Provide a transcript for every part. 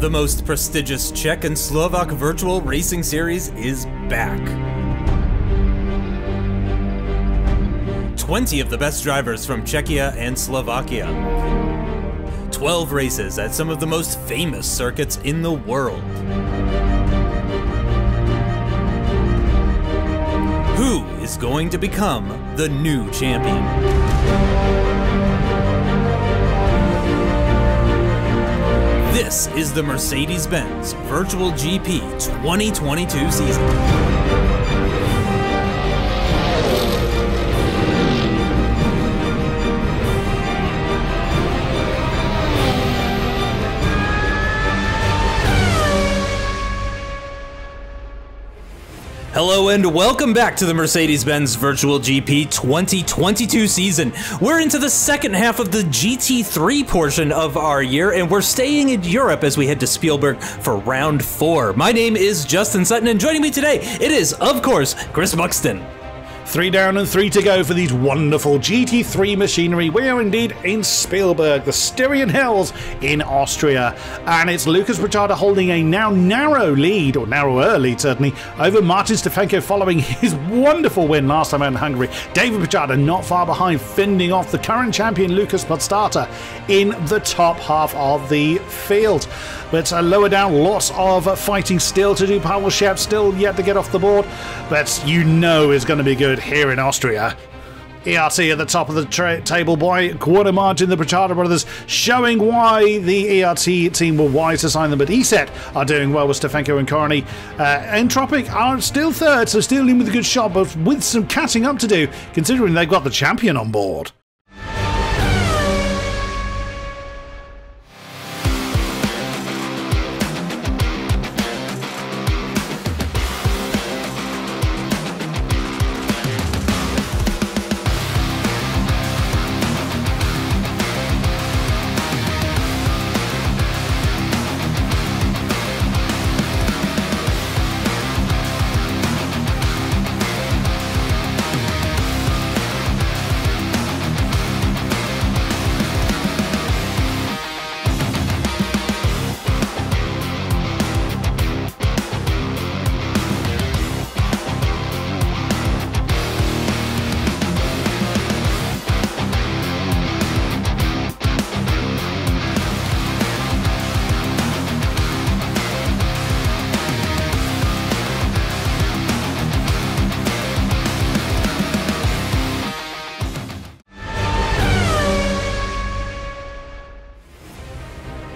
The most prestigious Czech and Slovak virtual racing series is back. 20 of the best drivers from Czechia and Slovakia. 12 races at some of the most famous circuits in the world. Who is going to become the new champion? This is the Mercedes-Benz Virtual GP 2022 season. Hello and welcome back to the Mercedes-Benz Virtual GP 2022 season. We're into the second half of the GT3 portion of our year, and we're staying in Europe as we head to Spielberg for round 4. My name is Justin Sutton, and joining me today, it is, of course, Chris Buxton. 3 down and 3 to go for these wonderful GT3 machinery. We are indeed in Spielberg, the Styrian Hills in Austria, and it's Lucas Buxton holding a now narrow lead, or narrower lead certainly, over Martin Stefanko following his wonderful win last time out in Hungary. David Buxton not far behind, fending off the current champion Lucas Buxton in the top half of the field. But lower down, lots of fighting still to do. Pavel Shep still yet to get off the board, but you know is going to be good here in Austria. ERT at the top of the table by a quarter margin. The Buxton brothers showing why the ERT team were wise to sign them, but ESET are doing well with Stefanko and Korny. Entropic are still third, so still in with a good shot, but with some catching up to do, considering they've got the champion on board.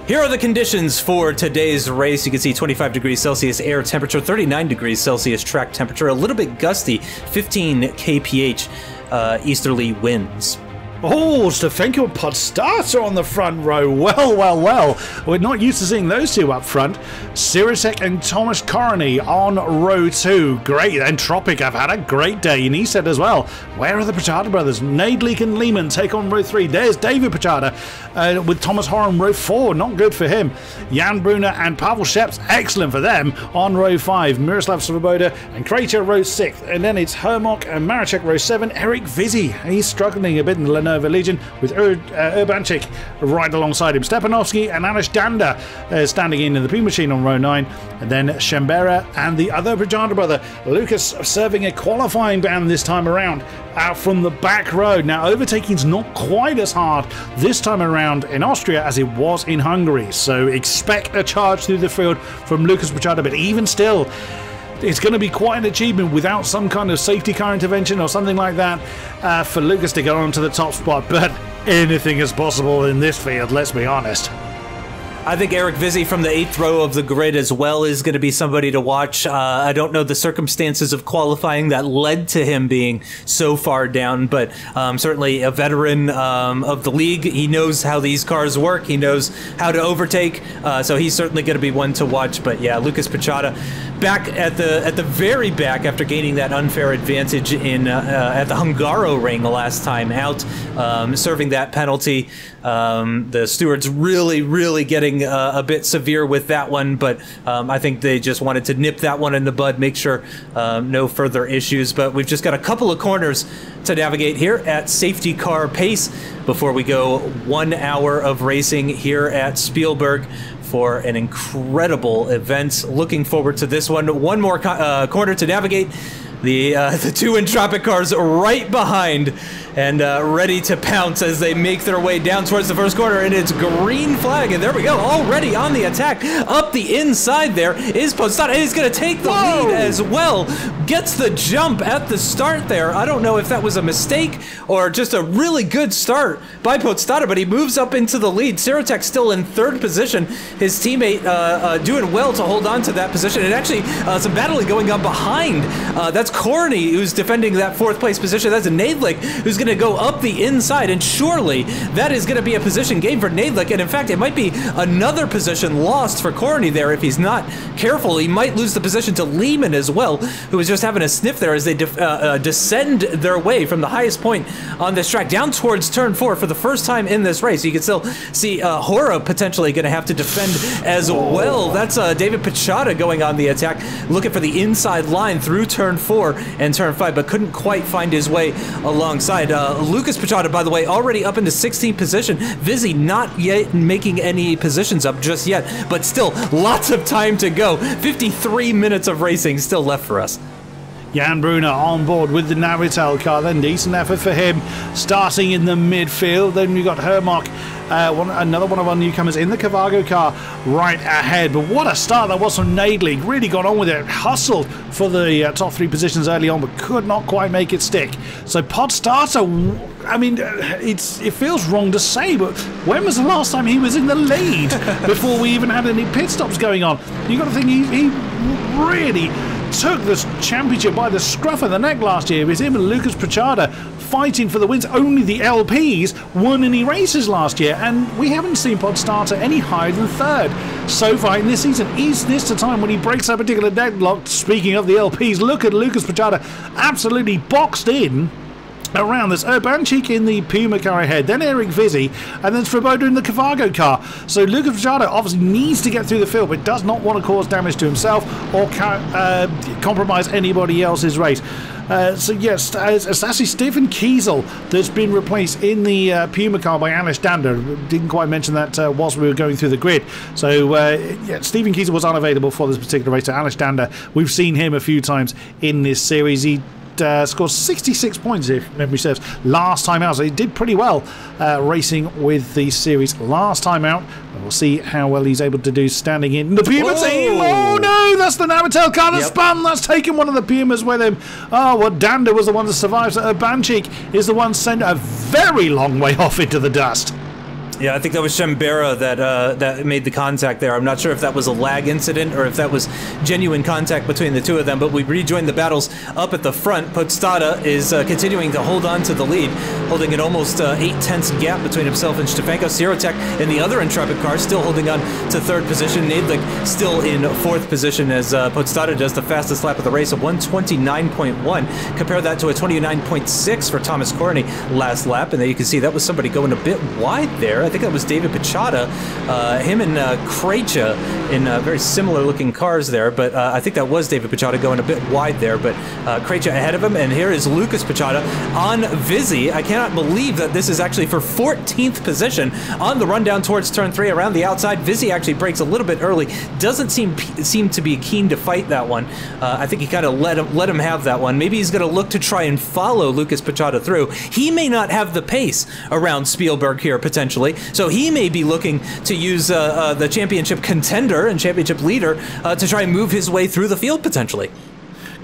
Here are the conditions for today's race. You can see 25 degrees Celsius air temperature, 39 degrees Celsius track temperature, a little bit gusty, 15 kph easterly winds. Oh, Stefanko and Podstata on the front row. Well. We're not used to seeing those two up front. Sirisek and Thomas Korny on row 2. Great. Entropic have had a great day. And he said as well, where are the Buxton brothers? Nadlik and Lehman take on row 3. There's David Buxton with Thomas Horan row 4. Not good for him. Jan Brunner and Pavel Sheps, excellent for them, on row 5. Miroslav Svoboda and Krater row 6. And then it's Hermok and Maracek row 7. Eric Vizzi, he's struggling a bit in the Nova Legion with Urbanchik right alongside him. Stepanovsky and Anish Danda standing in the P-Machine on row 9. And then Shambera and the other Buxton brother, Lucas, serving a qualifying ban this time around out from the back row. Now, overtaking's not quite as hard this time around in Austria as it was in Hungary. So expect a charge through the field from Lucas Buxton, but even still, it's going to be quite an achievement without some kind of safety car intervention or something like that for Lucas to get on to the top spot. But anything is possible in this field, let's be honest. I think Eric Vizzi from the 8th row of the grid as well is going to be somebody to watch. I don't know the circumstances of qualifying that led to him being so far down, but certainly a veteran of the league. He knows how these cars work. He knows how to overtake, so he's certainly going to be one to watch. But yeah, Lucas Buxton back at the very back after gaining that unfair advantage in at the Hungaroring last time out, serving that penalty. The stewards really getting a bit severe with that one, but I think they just wanted to nip that one in the bud, make sure no further issues. But we've just got a couple of corners to navigate here at safety car pace before we go 1 hour of racing here at Spielberg for an incredible event. Looking forward to this one. One more corner to navigate. The two Entropic cars right behind and ready to pounce as they make their way down towards the first corner, and it's green flag, and there we go, already on the attack. Up the inside there is Podstata, and he's going to take the lead as well. Gets the jump at the start there. I don't know if that was a mistake or just a really good start by Podstata, but he moves up into the lead. Sirotek still in third position. His teammate doing well to hold on to that position, and actually some battling going on behind. That's Corny who's defending that fourth place position. That's a Nadlik who's going to go up the inside, and surely that is going to be a position gain for Nadlik, and in fact it might be another position lost for Corny there if he's not careful. He might lose the position to Lehman as well, who was just having a sniff there as they descend their way from the highest point on this track down towards turn 4 for the first time in this race. You can still see Hora potentially going to have to defend as well. That's David Pichata going on the attack, looking for the inside line through turn 4 and turn 5, but couldn't quite find his way alongside. Lucas Pichata, by the way, already up into 16th position. Vizzy not yet making any positions up just yet, but still lots of time to go. 53 minutes of racing still left for us. Jan Brunner on board with the Navitel car, then decent effort for him starting in the midfield. Then we got Hermok, another one of our newcomers in the Cavago car right ahead. But what a start that was from Nadelig. Really got on with it, hustled for the top 3 positions early on, but could not quite make it stick. So Podstata, I mean, it feels wrong to say, but when was the last time he was in the lead before we even had any pit stops going on? You got to think he really took this championship by the scruff of the neck last year. It was him and Lucas Pichata fighting for the wins. Only the LPs won any races last year, and we haven't seen Podstata any higher than third so far in this season. Is this the time when he breaks that particular deadlock? Speaking of the LPs, look at Lucas Pichata absolutely boxed in around this. Urbanchik in the Puma car ahead, then Eric Vizzy, and then Svoboda in the Cavago car. So Lucas Pichata obviously needs to get through the field, but does not want to cause damage to himself or compromise anybody else's race. So yes, it's actually Stephen Kiesel that's been replaced in the Puma car by Anish Danda. Didn't quite mention that whilst we were going through the grid. So yeah, Stephen Kiesel was unavailable for this particular race. So Anish Danda, we've seen him a few times in this series. He scored 66 points, if memory serves, last time out. So he did pretty well racing with the series last time out. And we'll see how well he's able to do standing in the Puma team. Oh no, that's the Navitel car that spun. That's taken one of the Pumas with him. Oh, well, Danda was the one that survived. So Urbanchik is the one sent a very long way off into the dust. Yeah, I think that was Shembera that made the contact there. I'm not sure if that was a lag incident or if that was genuine contact between the two of them, but we rejoined the battles up at the front. Podstata is continuing to hold on to the lead, holding an almost 8/10 gap between himself and Stefanko. Sirotek in the other Intrepid car still holding on to third position. Nadlik still in fourth position as Podstata does the fastest lap of the race of 1:29.1. Compare that to a 29.6 for Thomas Corney last lap, and there you can see that was somebody going a bit wide there. I think that was David Pichata, him and Krejcia in very similar looking cars there, but I think that was David Pichata going a bit wide there, but Krejcia ahead of him, and here is Lucas Pichata on Vizzy. I cannot believe that this is actually for 14th position on the run down towards turn 3 around the outside. Vizzy actually breaks a little bit early, doesn't seem to be keen to fight that one. I think he kind of let him have that one. Maybe he's going to look to try and follow Lucas Pichata through. He may not have the pace around Spielberg here potentially, so he may be looking to use the championship contender and championship leader to try and move his way through the field potentially.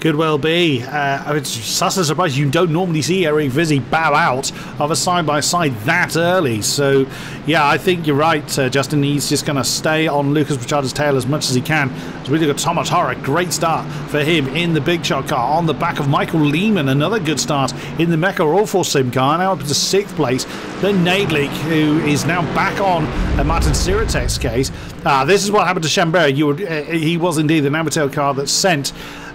Could well be. It's such a surprise. You don't normally see Eric Vizzy bow out of a side-by-side that early. So, yeah, I think you're right, Justin. He's just going to stay on Lucas Pichata's tail as much as he can. It's really good. Thomas Horror, great start for him in the Big Shot car on the back of Michael Lehman. Another good start in the Mecha All-Force Sim car. Now up to 6th place. Then Nadlik, who is now back on Martin Sirotek's case. This is what happened to Chambert. He was indeed the Navitel car that sent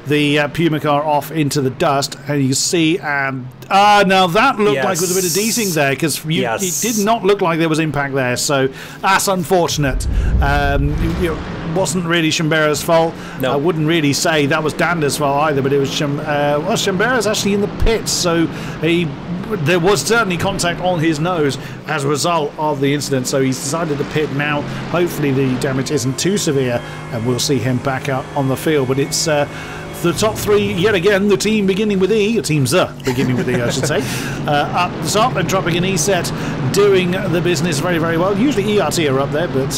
the Puma car off into the dust, and you see now that looked like it was a bit of desync there, because it did not look like there was impact there, so that's unfortunate. wasn't really Chambera's fault. No. I wouldn't really say that was Dander's fault either, but it was Chambera's actually in the pits, so there was certainly contact on his nose as a result of the incident, so he's decided to pit now. Hopefully the damage isn't too severe and we'll see him back out on the field, but it's the top three, yet again, the team beginning with E, teams beginning with E, I should say, up the top and dropping an E set, doing the business very, very well. Usually ERT are up there, but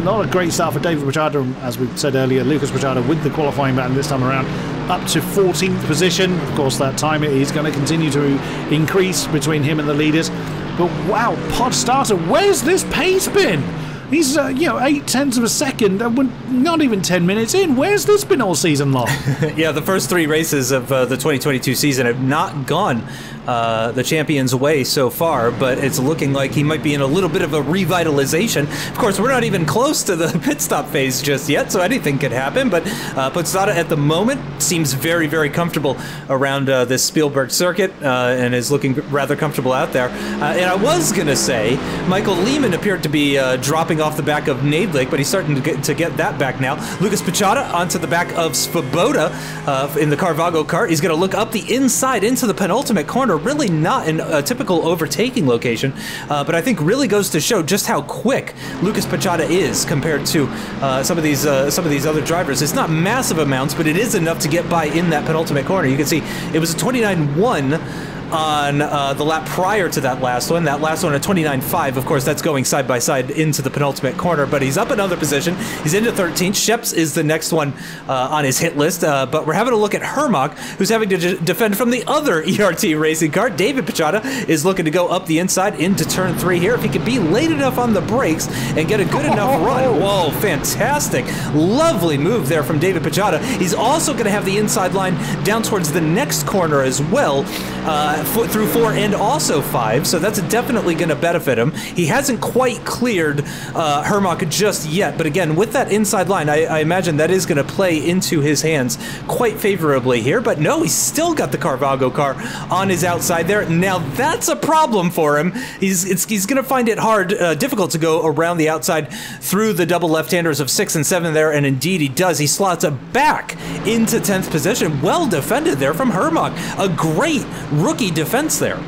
not a great start for David Pachada, as we said earlier. Lucas Pachada with the qualifying battle this time around, up to 14th position. Of course, that time is going to continue to increase between him and the leaders. But wow, Pod Starter, where's this pace been? He's, 0.8 of a second, not even 10 minutes in. Where's this been all season long? Yeah, the first three races of the 2022 season have not gone the champion's way so far, but it's looking like he might be in a little bit of a revitalization. Of course, we're not even close to the pit stop phase just yet, so anything could happen, but Podstata at the moment seems very, very comfortable around this Spielberg circuit and is looking rather comfortable out there. And I was going to say, Michael Lehman appeared to be dropping off the back of Nadlik, but he's starting to get that back now. Lucas Pachada onto the back of Svoboda in the Carvago kart. He's going to look up the inside into the penultimate corner, really not in a typical overtaking location, but I think really goes to show just how quick Lucas Pachada is compared to some of these other drivers. It's not massive amounts, but it is enough to get by in that penultimate corner. You can see it was a 29.1 on the lap prior to that last one. That last one at 29.5, of course, that's going side by side into the penultimate corner, but he's up another position. He's into 13th. Sheps is the next one on his hit list, but we're having a look at Hermach, who's having to defend from the other ERT racing car. David Pachada is looking to go up the inside into turn 3 here. If he could be late enough on the brakes and get a good enough run. Whoa, fantastic. Lovely move there from David Pachada. He's also going to have the inside line down towards the next corner as well, through 4 and also 5, so that's definitely going to benefit him. He hasn't quite cleared Hermach just yet, but again, with that inside line, I imagine that is going to play into his hands quite favorably here, but no, he's still got the Carvago car on his outside there. Now that's a problem for him. He's going to find it difficult to go around the outside through the double left-handers of 6 and 7 there, and indeed he does. He slots it back into 10th position. Well defended there from Hermach. A great rookie defense there.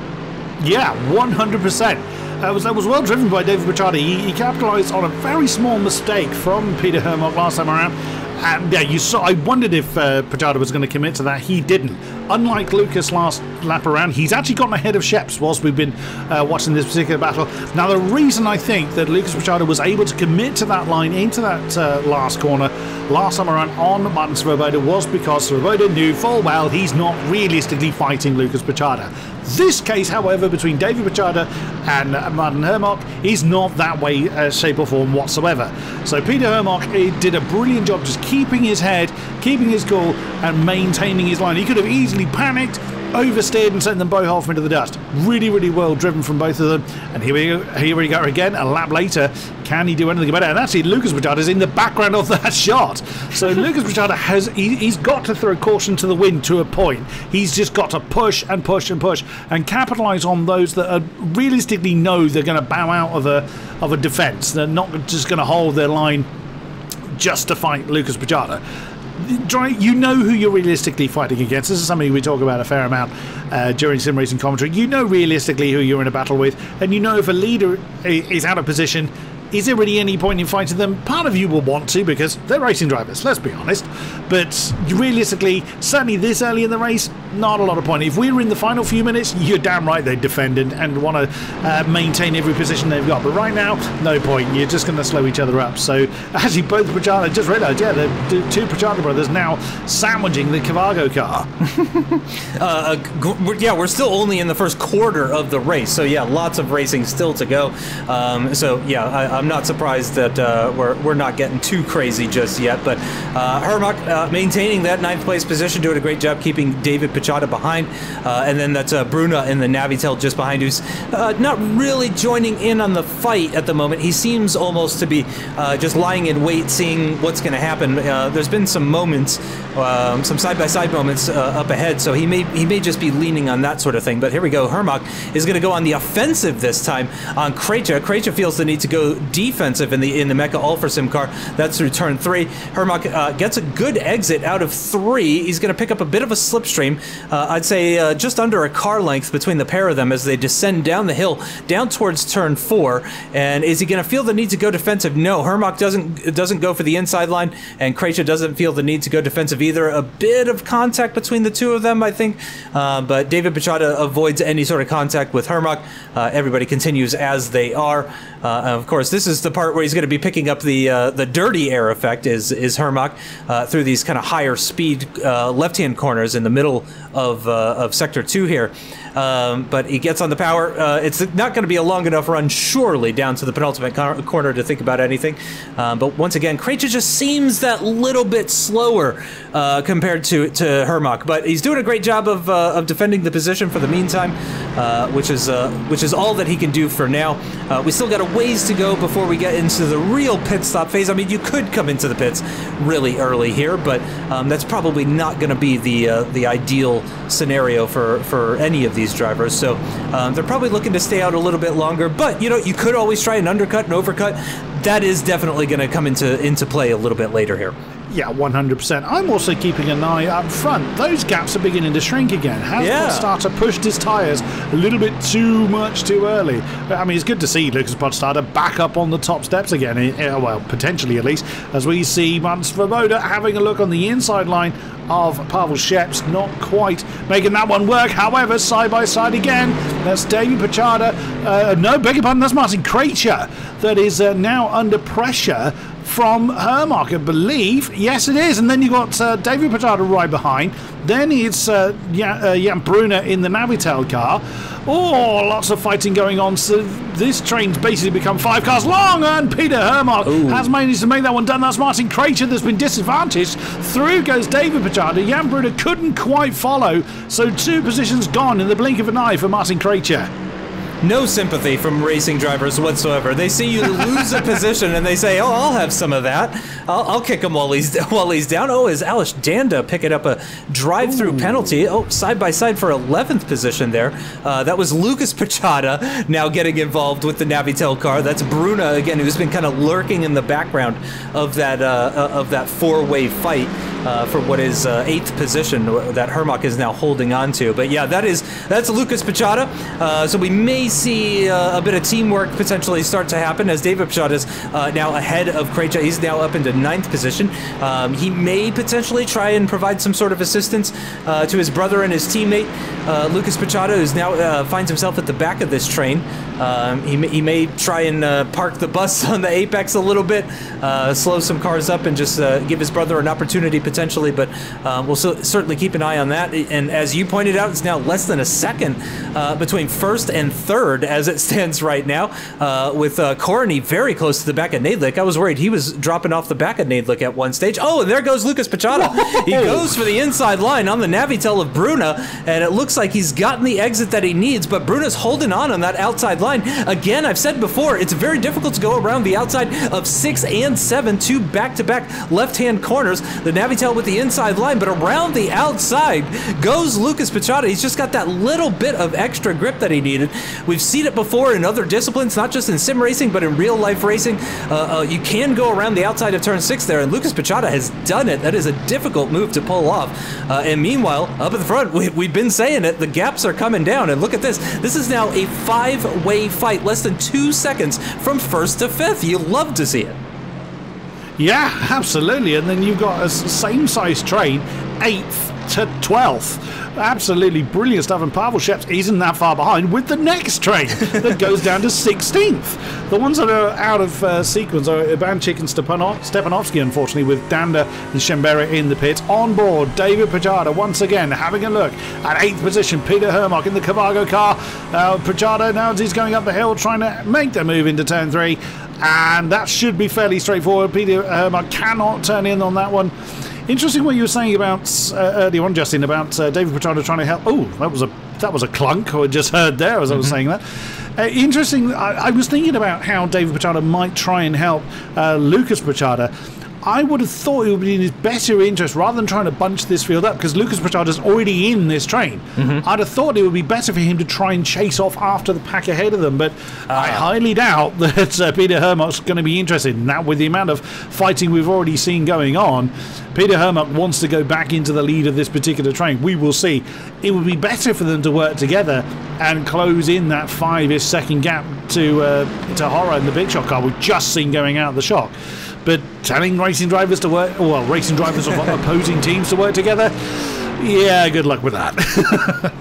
Yeah, 100%. That was well driven by David Pachada. He capitalized on a very small mistake from Peter Hermach last time around. And yeah, you saw. I wondered if Pachada was going to commit to that. He didn't. Unlike Lucas last lap around, he's actually gotten ahead of Sheps whilst we've been watching this particular battle. Now, the reason I think that Lucas Pachada was able to commit to that line into that last corner last time around on Martin Svoboda was because Svoboda knew full well he's not realistically fighting Lucas Pachada. This case, however, between David Pachada and Martin Hermach is not that way, shape or form whatsoever. So Peter Hermach did a brilliant job just keeping his head, keeping his cool and maintaining his line. He could have easily panicked, oversteered and sent them both off into the dust. Really, really well driven from both of them. And here we go again, a lap later. Can he do anything about it? And actually, Lucas Pachada is in the background of that shot. So Lucas Pachada he's got to throw caution to the wind to a point. He's just got to push and push and push and capitalise on those that realistically know they're going to bow out of a defence. They're not just going to hold their line just to fight Lucas Pachada. You know who you're realistically fighting against. This is something we talk about a fair amount during sim racing commentary. You know realistically who you're in a battle with, and you know if a leader is out of position, is there really any point in fighting them? Part of you will want to because they're racing drivers, let's be honest. But realistically, certainly this early in the race, not a lot of point. If we were in the final few minutes, you're damn right they'd defend and want to maintain every position they've got. But right now, no point. You're just going to slow each other up. So actually, both Pachada, just realised, yeah, the two Pachada brothers now sandwiching the Carvago car. Yeah, we're still only in the first quarter of the race. So yeah, lots of racing still to go. So yeah, I'm not surprised that we're not getting too crazy just yet. But Hermach maintaining that 9th place position, doing a great job keeping David Pachada Pichata behind, and then that's Bruna in the Navitel just behind, who's not really joining in on the fight at the moment. He seems almost to be just lying in wait, seeing what's going to happen. There's been some moments, some side-by-side moments up ahead, so he may just be leaning on that sort of thing. But here we go. Hermach is going to go on the offensive this time on Krejci. Krejci feels the need to go defensive in the Mecha Alpha Sim car. That's through turn 3. Hermach gets a good exit out of 3. He's going to pick up a bit of a slipstream. I'd say just under a car length between the pair of them as they descend down the hill, down towards turn 4. And is he going to feel the need to go defensive? No, Hermach doesn't go for the inside line, and Krejci doesn't feel the need to go defensive either. A bit of contact between the two of them, I think, but David Pichata avoids any sort of contact with Hermach. Everybody continues as they are. Of course, this is the part where he's going to be picking up the dirty air effect is Hermach through these kind of higher speed left-hand corners in the middle of Sector 2 here. But he gets on the power. It's not going to be a long enough run, surely, down to the penultimate corner to think about anything. But once again, Krejci just seems that little bit slower compared to Hermach. But he's doing a great job of defending the position for the meantime, which is all that he can do for now. We still got a ways to go before we get into the real pit stop phase. I mean, you could come into the pits really early here, but that's probably not going to be the ideal scenario for any of these drivers. So they're probably looking to stay out a little bit longer, but you know, you could always try an undercut and overcut. That is definitely going to come into play a little bit later here. Yeah, 100%. I'm also keeping an eye up front. Those gaps are beginning to shrink again. Has Starter pushed his tyres a little bit too much too early? I mean, it's good to see Lucas Starter back up on the top steps again. Well, potentially at least, as we see Martin Svoboda having a look on the inside line of Pavel Scheps, not quite making that one work. However, side by side again, that's David Pichata. No, beg your pardon, that's Martin Krejci that is now under pressure from Hermach, I believe. Yes, it is. And then you've got David Pichata right behind. Then it's Jan Brunner in the Navitel car. Oh, lots of fighting going on. So this train's basically become 5 cars long, and Peter Hermach has managed to make that one done. That's Martin Krejci that's been disadvantaged. Through goes David Pichata. Jan Brunner couldn't quite follow, so 2 positions gone in the blink of an eye for Martin Krejci. No sympathy from racing drivers whatsoever. They see you lose a position and they say, "Oh, I'll have some of that. I'll kick him while he's down." Oh, is Alish Danda picking up a drive-through penalty? Oh, side by side for 11th position there. That was Lucas Pichata now getting involved with the Navitel car. That's Bruna again, who's been kind of lurking in the background of that four-way fight for what is 8th position that Hermach is now holding on to. But yeah, that's Lucas Pichata. So we may see a bit of teamwork potentially start to happen as David Pichata is now ahead of Krejci. He's now up into 9th position. He may potentially try and provide some sort of assistance to his brother and his teammate Lucas Pichata, who's now finds himself at the back of this train. He may try and park the bus on the apex a little bit, slow some cars up, and just give his brother an opportunity potentially. But we'll certainly keep an eye on that. And as you pointed out, it's now less than a second between 1st and 3rd as it stands right now, with Korny very close to the back of Nadlik. I was worried he was dropping off the back of Nadlik at one stage. Oh, and there goes Lucas Pichata. He goes for the inside line on the Navitel of Bruna, and it looks like he's gotten the exit that he needs, but Bruna's holding on that outside line. Again, I've said before, it's very difficult to go around the outside of 6 and 7, 2 back-to-back left-hand corners. The Navitel with the inside line, but around the outside goes Lucas Pichata. He's just got that little bit of extra grip that he needed. We've seen it before in other disciplines, not just in sim racing, but in real-life racing. You can go around the outside of turn 6 there, and Lucas Pichata has done it. That is a difficult move to pull off. And meanwhile, up at the front, we've been saying it, the gaps are coming down, and look at this. This is now a 5-way fight, less than 2 seconds from 1st to 5th. You love to see it. Yeah, absolutely. And then you've got a same-size train, 8th to 12th. Absolutely brilliant stuff. And Pavel Scheps isn't that far behind with the next train that goes down to 16th. The ones that are out of sequence are Ivanchik and Stepanovsky, unfortunately, with Danda and Schembera in the pits. On board, David Pichata once again having a look at 8th position. Peter Hermach in the Cavago car. Pichata now as he's going up the hill trying to make the move into turn 3. And that should be fairly straightforward. Peter Hermach cannot turn in on that one. Interesting what you were saying about earlier on, Justin, about David Piccata trying to help. Oh, that was a clunk I just heard there as I was saying that. Interesting. I was thinking about how David Piccata might try and help Lucas Piccata. I would have thought it would be in his better interest, rather than trying to bunch this field up, because Lucas Piccata's already in this train. I'd have thought it would be better for him to try and chase off after the pack ahead of them, but I highly doubt that Peter Hermock's going to be interested. Now, with the amount of fighting we've already seen going on, Peter Hermock wants to go back into the lead of this particular train. We will see. It would be better for them to work together and close in that 5-ish second gap to Horror and the Big Shot car we've just seen going out of the shock. But telling racing drivers to work, well, racing drivers of opposing teams to work together, yeah, good luck with that.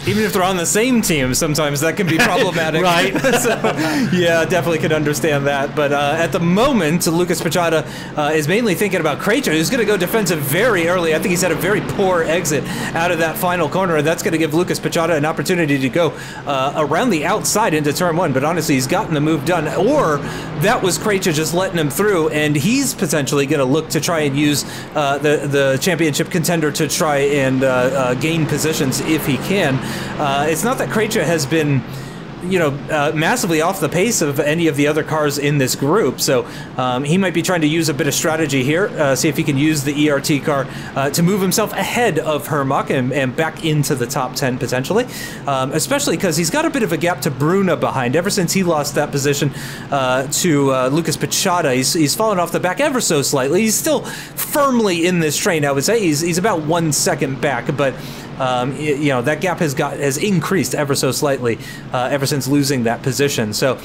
Even if they're on the same team, sometimes that can be problematic. Right. So, yeah, definitely could understand that. But at the moment, Lucas Piccata is mainly thinking about Krejci, who's going to go defensive very early. I think he's had a very poor exit out of that final corner, and that's going to give Lucas Piccata an opportunity to go around the outside into turn 1. But honestly, he's gotten the move done. Or that was Krejci just letting him through, and he's potentially going to look to try and use the championship contender to try and gain positions if he can. It's not that Krejci has been, massively off the pace of any of the other cars in this group, so he might be trying to use a bit of strategy here, see if he can use the ERT car to move himself ahead of Hermock and back into the top 10 potentially, especially because he's got a bit of a gap to Bruna behind. Ever since he lost that position to Lucas Piccata, he's fallen off the back ever so slightly. He's still firmly in this train, I would say. He's about 1 second back, but that gap has increased ever so slightly ever since losing that position. So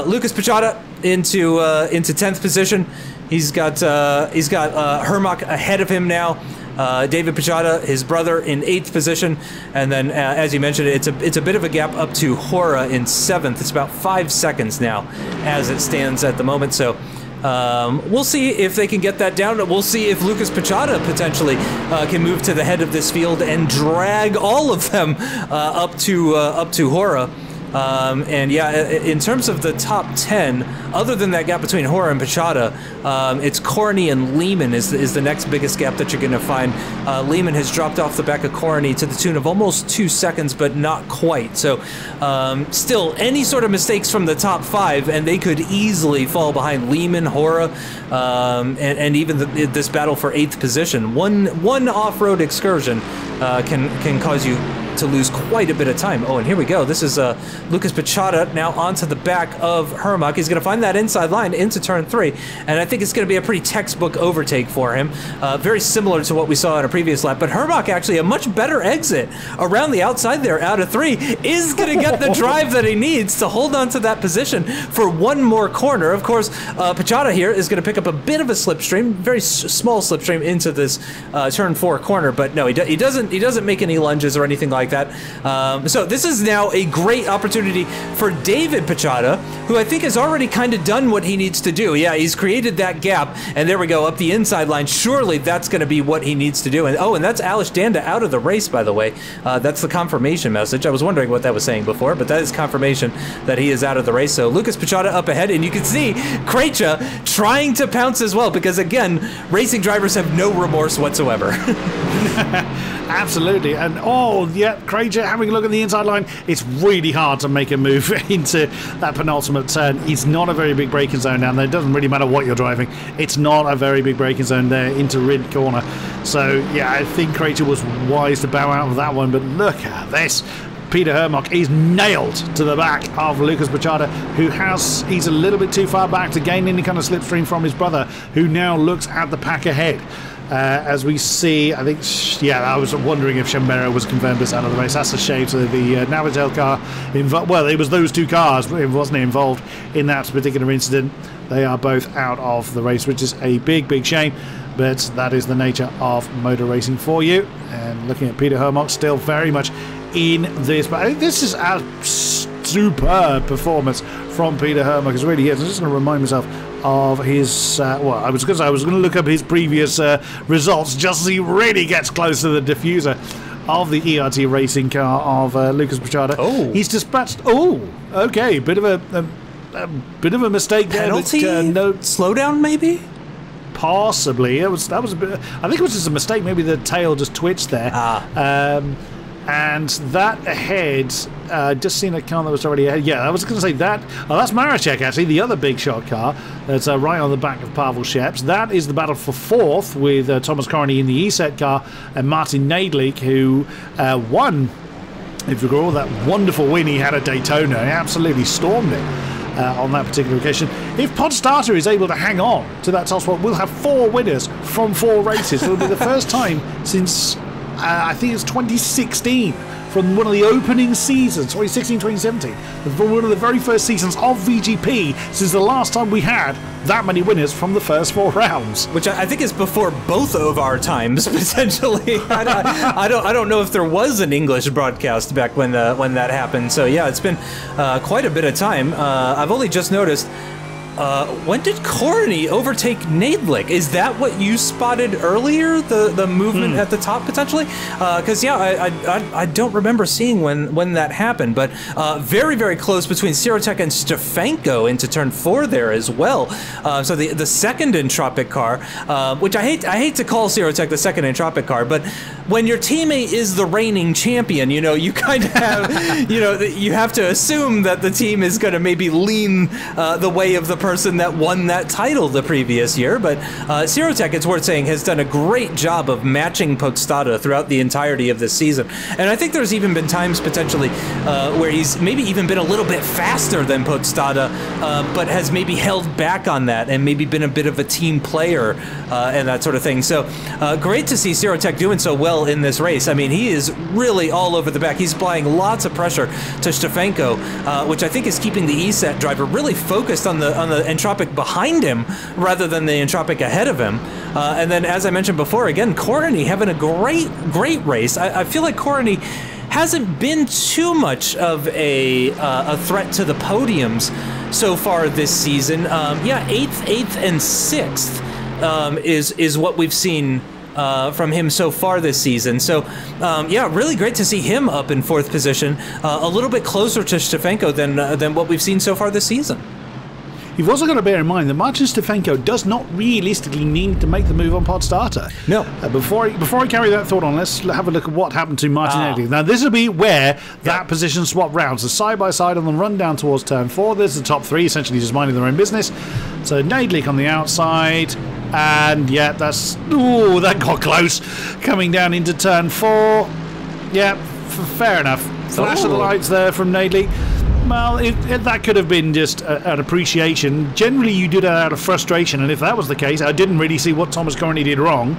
Lucas Piccata into 10th position. He's got Hermock ahead of him now. David Piccata, his brother, in 8th position, and then as you mentioned, it's a bit of a gap up to Hora in 7th. It's about 5 seconds now as it stands at the moment. So we'll see if they can get that down. We'll see if Lucas Piccata potentially can move to the head of this field and drag all of them up to Hora. And yeah, in terms of the top 10, other than that gap between Hora and Piccata, it's Corney and Lehman is the next biggest gap that you're going to find. Lehman has dropped off the back of Corney to the tune of almost 2 seconds, but not quite. So still, any sort of mistakes from the top 5, and they could easily fall behind Lehman, Hora, and even this battle for 8th position. One off-road excursion can cause you to lose quite a bit of time. Oh, and here we go. This is Lucas Piccata now onto the back of Hermock. He's going to find that inside line into turn 3, and I think it's going to be a pretty textbook overtake for him. Very similar to what we saw in a previous lap, but Hermock actually a much better exit around the outside there out of 3 is going to get the drive that he needs to hold on to that position for one more corner. Of course, Piccata here is going to pick up a bit of a slipstream, very small slipstream into this turn 4 corner, but no, he doesn't make any lunges or anything like that. So this is now a great opportunity for David Piccata, who I think has already kind of done what he needs to do. Yeah, he's created that gap, and there we go, up the inside line. Surely that's going to be what he needs to do. And oh, and that's Alish Danda out of the race, by the way. That's the confirmation message. I was wondering what that was saying before, but that is confirmation that he is out of the race. So Lucas Piccata up ahead, and you can see Krejci trying to pounce as well, because again, racing drivers have no remorse whatsoever. Absolutely. And oh yeah, Krejci having a look at the inside line. It's really hard to make a move into that penultimate turn. It's not a very big braking zone down there. It doesn't really matter what you're driving. It's not a very big braking zone there into Rid corner. So yeah, I think Krejci was wise to bow out of that one, but look at this. Peter Hermock is nailed to the back of Lucas Piccata, he's a little bit too far back to gain any kind of slipstream from his brother, who now looks at the pack ahead. As we see, I think, yeah, I was wondering if Chambera was confirmed as out of the race. That's a shame. So the Navatel car, well, it was those two cars, it wasn't involved in that particular incident. They are both out of the race, which is a big shame. But that is the nature of motor racing for you. And looking at Peter Hermock, still very much in this. But I think this is a superb performance from Peter Hermock. It really is. I'm just going to remind myself of his, well, I was going to look up his previous results just as he really gets close to the diffuser of the ERT racing car of Lucas Piccata. Oh. He's dispatched, okay, bit of a mistake there. Penalty? No slowdown maybe? possibly. That was a bit. I think it was just a mistake. Maybe the tail just twitched there. And that ahead, just seen a car that was already ahead. Yeah, I was going to say that. Oh, that's Maracek, actually, the other big shot car that's right on the back of Pavel Sheps. That is the battle for fourth with Thomas Corney in the ESET car and Martin Nadlik, who won, if you recall, that wonderful win he had at Daytona. He absolutely stormed it. On that particular occasion. If Podstarter is able to hang on to that top spot, we'll have 4 winners from 4 races. It'll be the first time since I think it's 2016, from one of the opening seasons, 2016, 2017, from one of the very first seasons of VGP, since the last time we had that many winners from the first 4 rounds. Which I think is before both of our times, potentially. I don't know if there was an English broadcast back when that happened. So yeah, it's been quite a bit of time. I've only just noticed. When did Corney overtake Nadlik? Is that what you spotted earlier? The movement at the top, potentially? Because yeah, I don't remember seeing when that happened, but very, very close between Sirotek and Stefanko into turn 4 there as well. So the second Entropic car, which I hate to call Sirotek the second Entropic car, but when your teammate is the reigning champion, you know, you kind of have, you have to assume that the team is going to maybe lean the way of the person that won that title the previous year. But Sirotek, it's worth saying, has done a great job of matching Podstata throughout the entirety of this season. And I think there's even been times potentially where he's maybe even been a little bit faster than Podstata, but has maybe held back on that and maybe been a bit of a team player and that sort of thing. So great to see Sirotek doing so well in this race. I mean, he is really all over the back. He's applying lots of pressure to Stefanko, which I think is keeping the ESET driver really focused on the Entropic behind him rather than the Entropic ahead of him. And then, as I mentioned before, again, Corney having a great race. I feel like Corney hasn't been too much of a threat to the podiums so far this season. Yeah, 8th and 6th is what we've seen from him so far this season. So yeah, really great to see him up in 4th position, a little bit closer to Stefanko than what we've seen so far this season. You've also got to bear in mind that Martin Stefanko does not realistically need to make the move on Podstarter. No. Before I carry that thought on, let's have a look at what happened to Martin Nadlik. Now, this will be where that position swap rounds. So side by side on the run down towards turn 4. There's the top 3, essentially just minding their own business. So Nadlik on the outside. And yeah, ooh, that got close. Coming down into turn 4. Yeah, fair enough. Flash of the lights there from Nadlik. Well, that could have been just an appreciation. Generally, you do that out of frustration, and if that was the case, I didn't really see what Thomas Corney did wrong.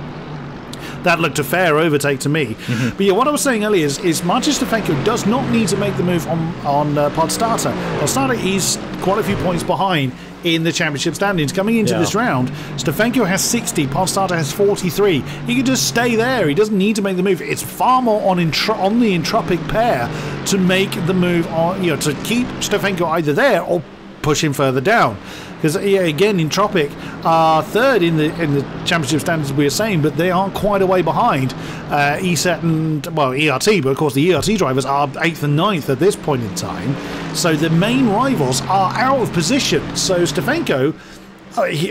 That looked a fair overtake to me. But yeah, what I was saying earlier is Martin Stefanko does not need to make the move on Podstarter. Podstarter is quite a few points behind in the championship standings. Coming into this round, Stefanko has 60, Podstarter has 43. He can just stay there. He doesn't need to make the move. It's far more on the Entropic pair to make the move on, to keep Stefanko either there or push him further down. Because again, Entropic are 3rd in the championship standings, we were saying, but they aren't quite a way behind ESET and ERT. But of course, the ERT drivers are 8th and 9th at this point in time. So the main rivals are out of position. So Stefanko,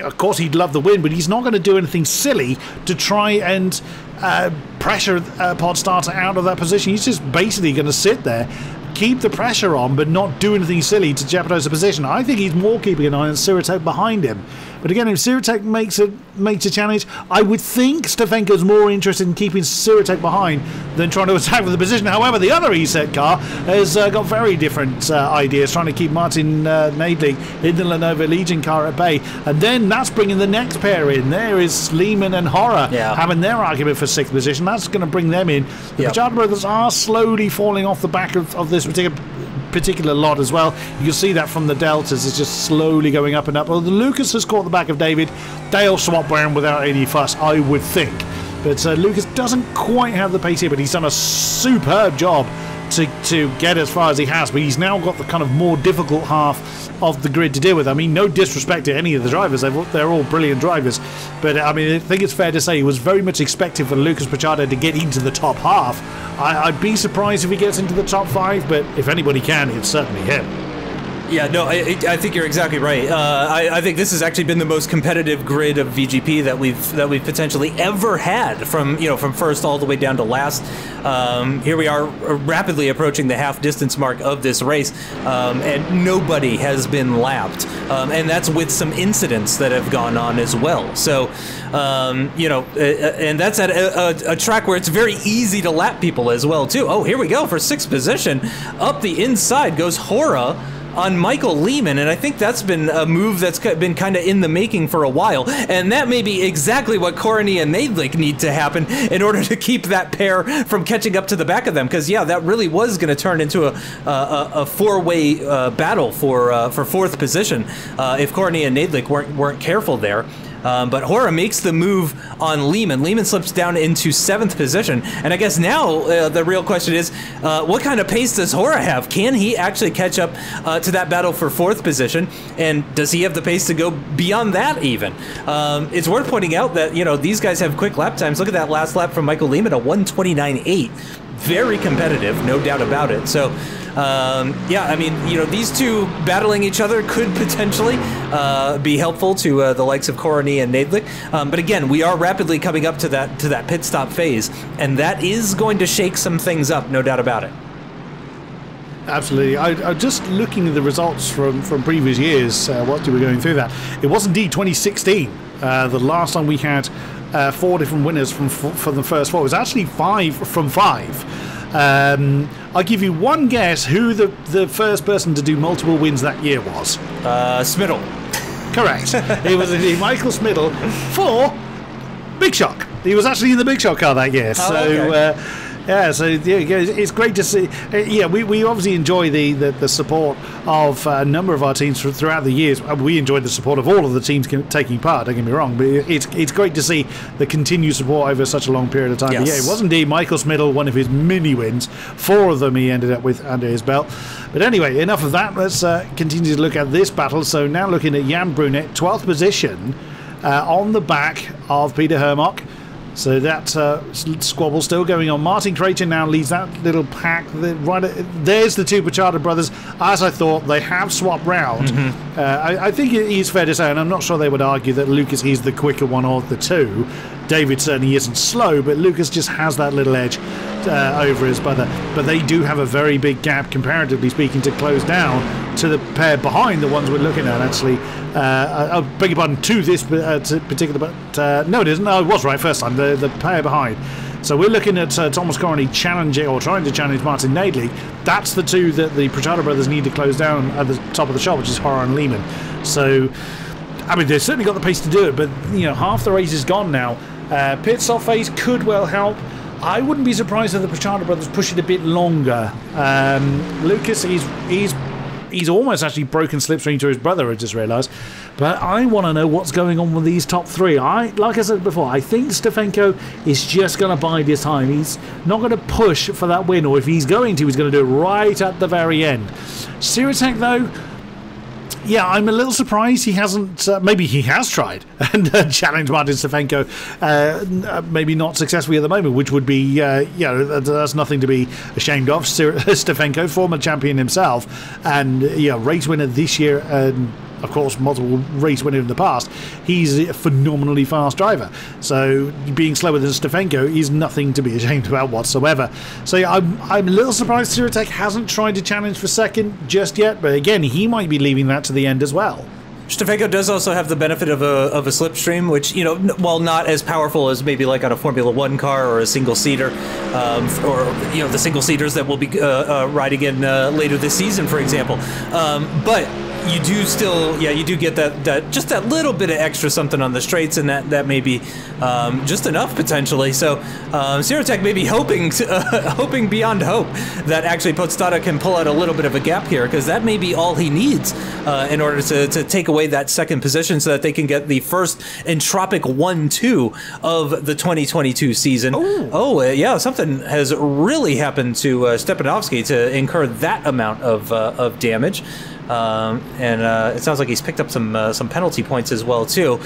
of course, he'd love the win, but he's not going to do anything silly to try and pressure Podstarter out of that position. He's just basically going to sit there, keep the pressure on, but not do anything silly to jeopardize the position. I think he's more keeping an eye on Sirotek behind him. But again, if Sirotek makes a challenge, I would think Stefanko's more interested in keeping Sirotek behind than trying to attack for the position. However, the other ESET car has got very different ideas, trying to keep Martin Nadlik in the Lenovo Legion car at bay. And then that's bringing the next pair in. There is Lehman and Horror having their argument for 6th position. That's going to bring them in. The Pajada brothers are slowly falling off the back of this particular lot as well. You can see that from the deltas. It's just slowly going up and up. Well, the Lucas has caught the back of David. They'll swap around without any fuss, I would think. But Lucas doesn't quite have the pace here, but he's done a superb job to get as far as he has, but he's now got the kind of more difficult half of the grid to deal with. I mean, no disrespect to any of the drivers, they're all brilliant drivers, but I mean, I think it's fair to say it was very much expected for Lucas Pachado to get into the top half. I'd be surprised if he gets into the top 5, but if anybody can, it's certainly him. Yeah, no, I think you're exactly right. I think this has actually been the most competitive grid of VGP that we've potentially ever had, from first all the way down to last. Here we are, rapidly approaching the half distance mark of this race, and nobody has been lapped, and that's with some incidents that have gone on as well. So, and that's at a track where it's very easy to lap people as well too. Oh, here we go for 6th position. Up the inside goes Hora on Michael Lehman, and I think that's been a move that's been kind of in the making for a while, and that may be exactly what Korony and Nadlik need to happen in order to keep that pair from catching up to the back of them, because yeah, that really was going to turn into a four-way battle for 4th position if Korony and Nadlik weren't careful there. But Hora makes the move on Lehman. Lehman slips down into 7th position. And I guess now the real question is, what kind of pace does Hora have? Can he actually catch up to that battle for 4th position? And does he have the pace to go beyond that even? It's worth pointing out that, these guys have quick lap times. Look at that last lap from Michael Lehman, a 1:29.8. Very competitive, no doubt about it. So, yeah, I mean, these two battling each other could potentially be helpful to the likes of Korony and Nadlik. But again, we are rapidly coming up to that pit stop phase, and that is going to shake some things up, no doubt about it. Absolutely. I'm just looking at the results from previous years whilst we were going through that. It was indeed 2016, the last time we had 4 different winners from the first 4. It was actually 5 from 5. I'll give you one guess who the first person to do multiple wins that year was. Smiddle. Correct. It was indeed Michael Smiddle for Big Shock. He was actually in the Big Shock car that year. Oh, so okay. yeah, so it's great to see. Yeah, we obviously enjoy the support of a number of our teams throughout the years. We enjoyed the support of all of the teams taking part, don't get me wrong, but it's great to see the continued support over such a long period of time. Yes. But yeah, it was indeed Michael Smiddle, one of his mini wins. 4 of them he ended up with under his belt. But anyway, enough of that. Let's continue to look at this battle. So now looking at Jan Brunet, 12th position on the back of Peter Hermock. So that squabble still going on. Martin Creighton now leads that little pack. There's the 2 Pachada brothers. As I thought, they have swapped round. Mm-hmm. I think it is fair to say, and I'm not sure they would argue that Lucas is the quicker one of the 2. David certainly isn't slow, but Lucas just has that little edge over his brother. But they do have a very big gap, comparatively speaking, to close down to the pair behind the ones we're looking at, actually. I beg your pardon, to this particular, but no, it isn't. No, I was right first time, the pair behind. So we're looking at Thomas Korony challenging, or trying to challenge Martin Nadlik. That's the 2 that the Pachada brothers need to close down at the top of the shot, which is Hora and Lehman. So, I mean, they've certainly got the pace to do it, but, half the race is gone now. Pit stop phase could well help. I wouldn't be surprised if the Pachada brothers push it a bit longer. Lucas, he's almost actually broken slipstream to his brother, I just realised. But I want to know what's going on with these top 3. Like I said before, I think Stefanko is just going to bide his time. He's not going to push for that win, or if he's going to, he's going to do it right at the very end. Sirotek, though, yeah, I'm a little surprised he hasn't. Maybe he has tried and challenged Martin Stefanko, maybe not successfully at the moment, which would be, that's nothing to be ashamed of. Stefanko, former champion himself, and race winner this year, and of course multiple race winner in the past. He's a phenomenally fast driver, so being slower than Stefanko is nothing to be ashamed about whatsoever. So yeah, I'm a little surprised Sirotek hasn't tried to challenge for second just yet, but again, he might be leaving that to the end as well. Stefanko does also have the benefit of a slipstream, which, while not as powerful as maybe like on a Formula 1 car or a single-seater, or, the single-seaters that will be riding in later this season, for example. But you do still, you do get that just that little bit of extra something on the straights, and that may be just enough potentially. So Sirotek may be hoping beyond hope that actually Podstata can pull out a little bit of a gap here, because that may be all he needs in order to take away that second position, so that they can get the first Entropic 1-2 of the 2022 season. Yeah, something has really happened to Stepanovsky to incur that amount of damage. and it sounds like he's picked up some penalty points as well too.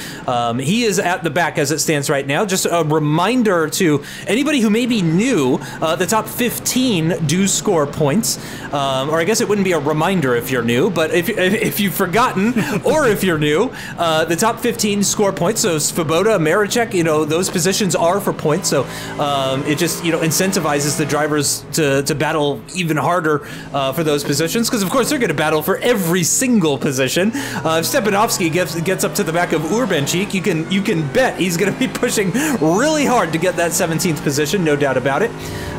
He is at the back as it stands right now. Just a reminder to anybody who may be new, the top 15 do score points, or I guess it wouldn't be a reminder if you're new, but if you've forgotten or if you're new, the top 15 score points. So Svoboda, Maricek, those positions are for points. So it just incentivizes the drivers to battle even harder for those positions, because of course they're going to battle for every single position. If Stepanovsky gets up to the back of Urbanchik, you can bet he's going to be pushing really hard to get that 17th position, no doubt about it.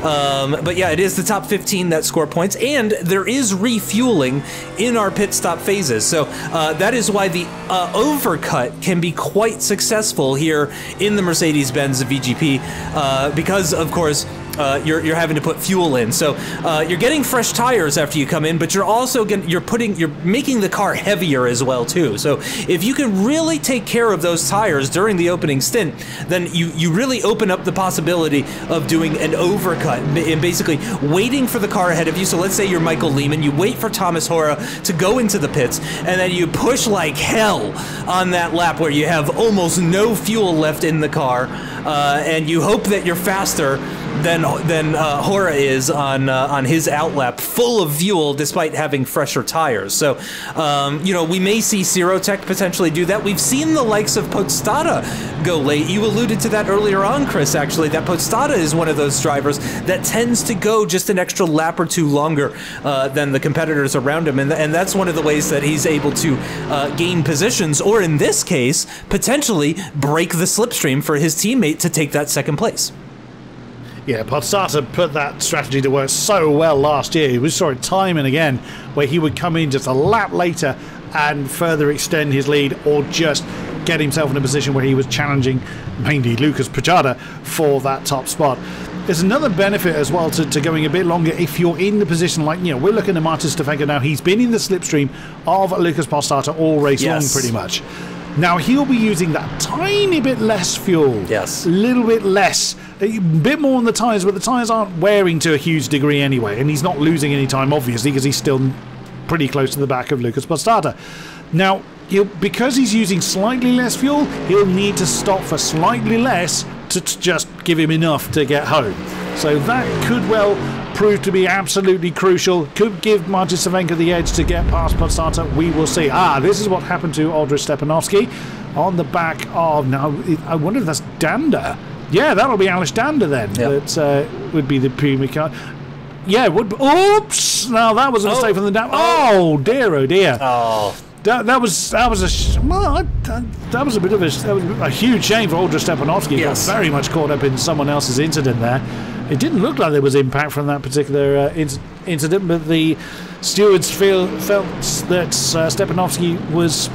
But yeah, it is the top 15 that score points, and there is refueling in our pit stop phases. So that is why the overcut can be quite successful here in the Mercedes-Benz VGP, because of course you're having to put fuel in. So you're getting fresh tires after you come in, but you're also you're making the car heavier as well too. So if you can really take care of those tires during the opening stint, then you really open up the possibility of doing an overcut and basically waiting for the car ahead of you. So let's say you're Michael Lehman, you wait for Thomas Hora to go into the pits, and then you push like hell on that lap where you have almost no fuel left in the car, and you hope that you're faster than Hora is on his outlap, full of fuel despite having fresher tires. So, we may see Sirotech potentially do that. We've seen the likes of Podstata go late. You alluded to that earlier on, Chris, actually, that Podstata is one of those drivers that tends to go just an extra lap or two longer than the competitors around him. And that's one of the ways that he's able to gain positions, or in this case, potentially break the slipstream for his teammate to take that second place. Yeah, Podstata put that strategy to work so well last year. We saw it time and again where he would come in just a lap later and further extend his lead, or just get himself in a position where he was challenging mainly Lucas Pajada for that top spot. There's another benefit as well to going a bit longer if you're in the position like, we're looking at Martin Stefanko now. He's been in the slipstream of Lucas Podstata all race long pretty much. Now he'll be using that tiny bit less fuel. Yes. A little bit less. A bit more on the tyres, but the tyres aren't wearing to a huge degree anyway, and he's not losing any time, obviously, because he's still pretty close to the back of Lucas Podstata. Now, because he's using slightly less fuel, he'll need to stop for slightly less to just give him enough to get home. So that could well prove to be absolutely crucial. Could give Martin Stefanko the edge to get past Podstata. We will see. This is what happened to Oldrich Stepanovsky on the back of... Now, I wonder if that's Danda. Yeah, that'll be Alish Danda then. Yep. That would be the premium car. Yeah, it would. Oops! Now that was a mistake from the dam. Oh dear, oh dear. Oh. That was a bit of a huge shame for Oldrich Stepanovsky. Yes. Got very much caught up in someone else's incident there. It didn't look like there was impact from that particular incident, but the stewards felt that Stepanovsky was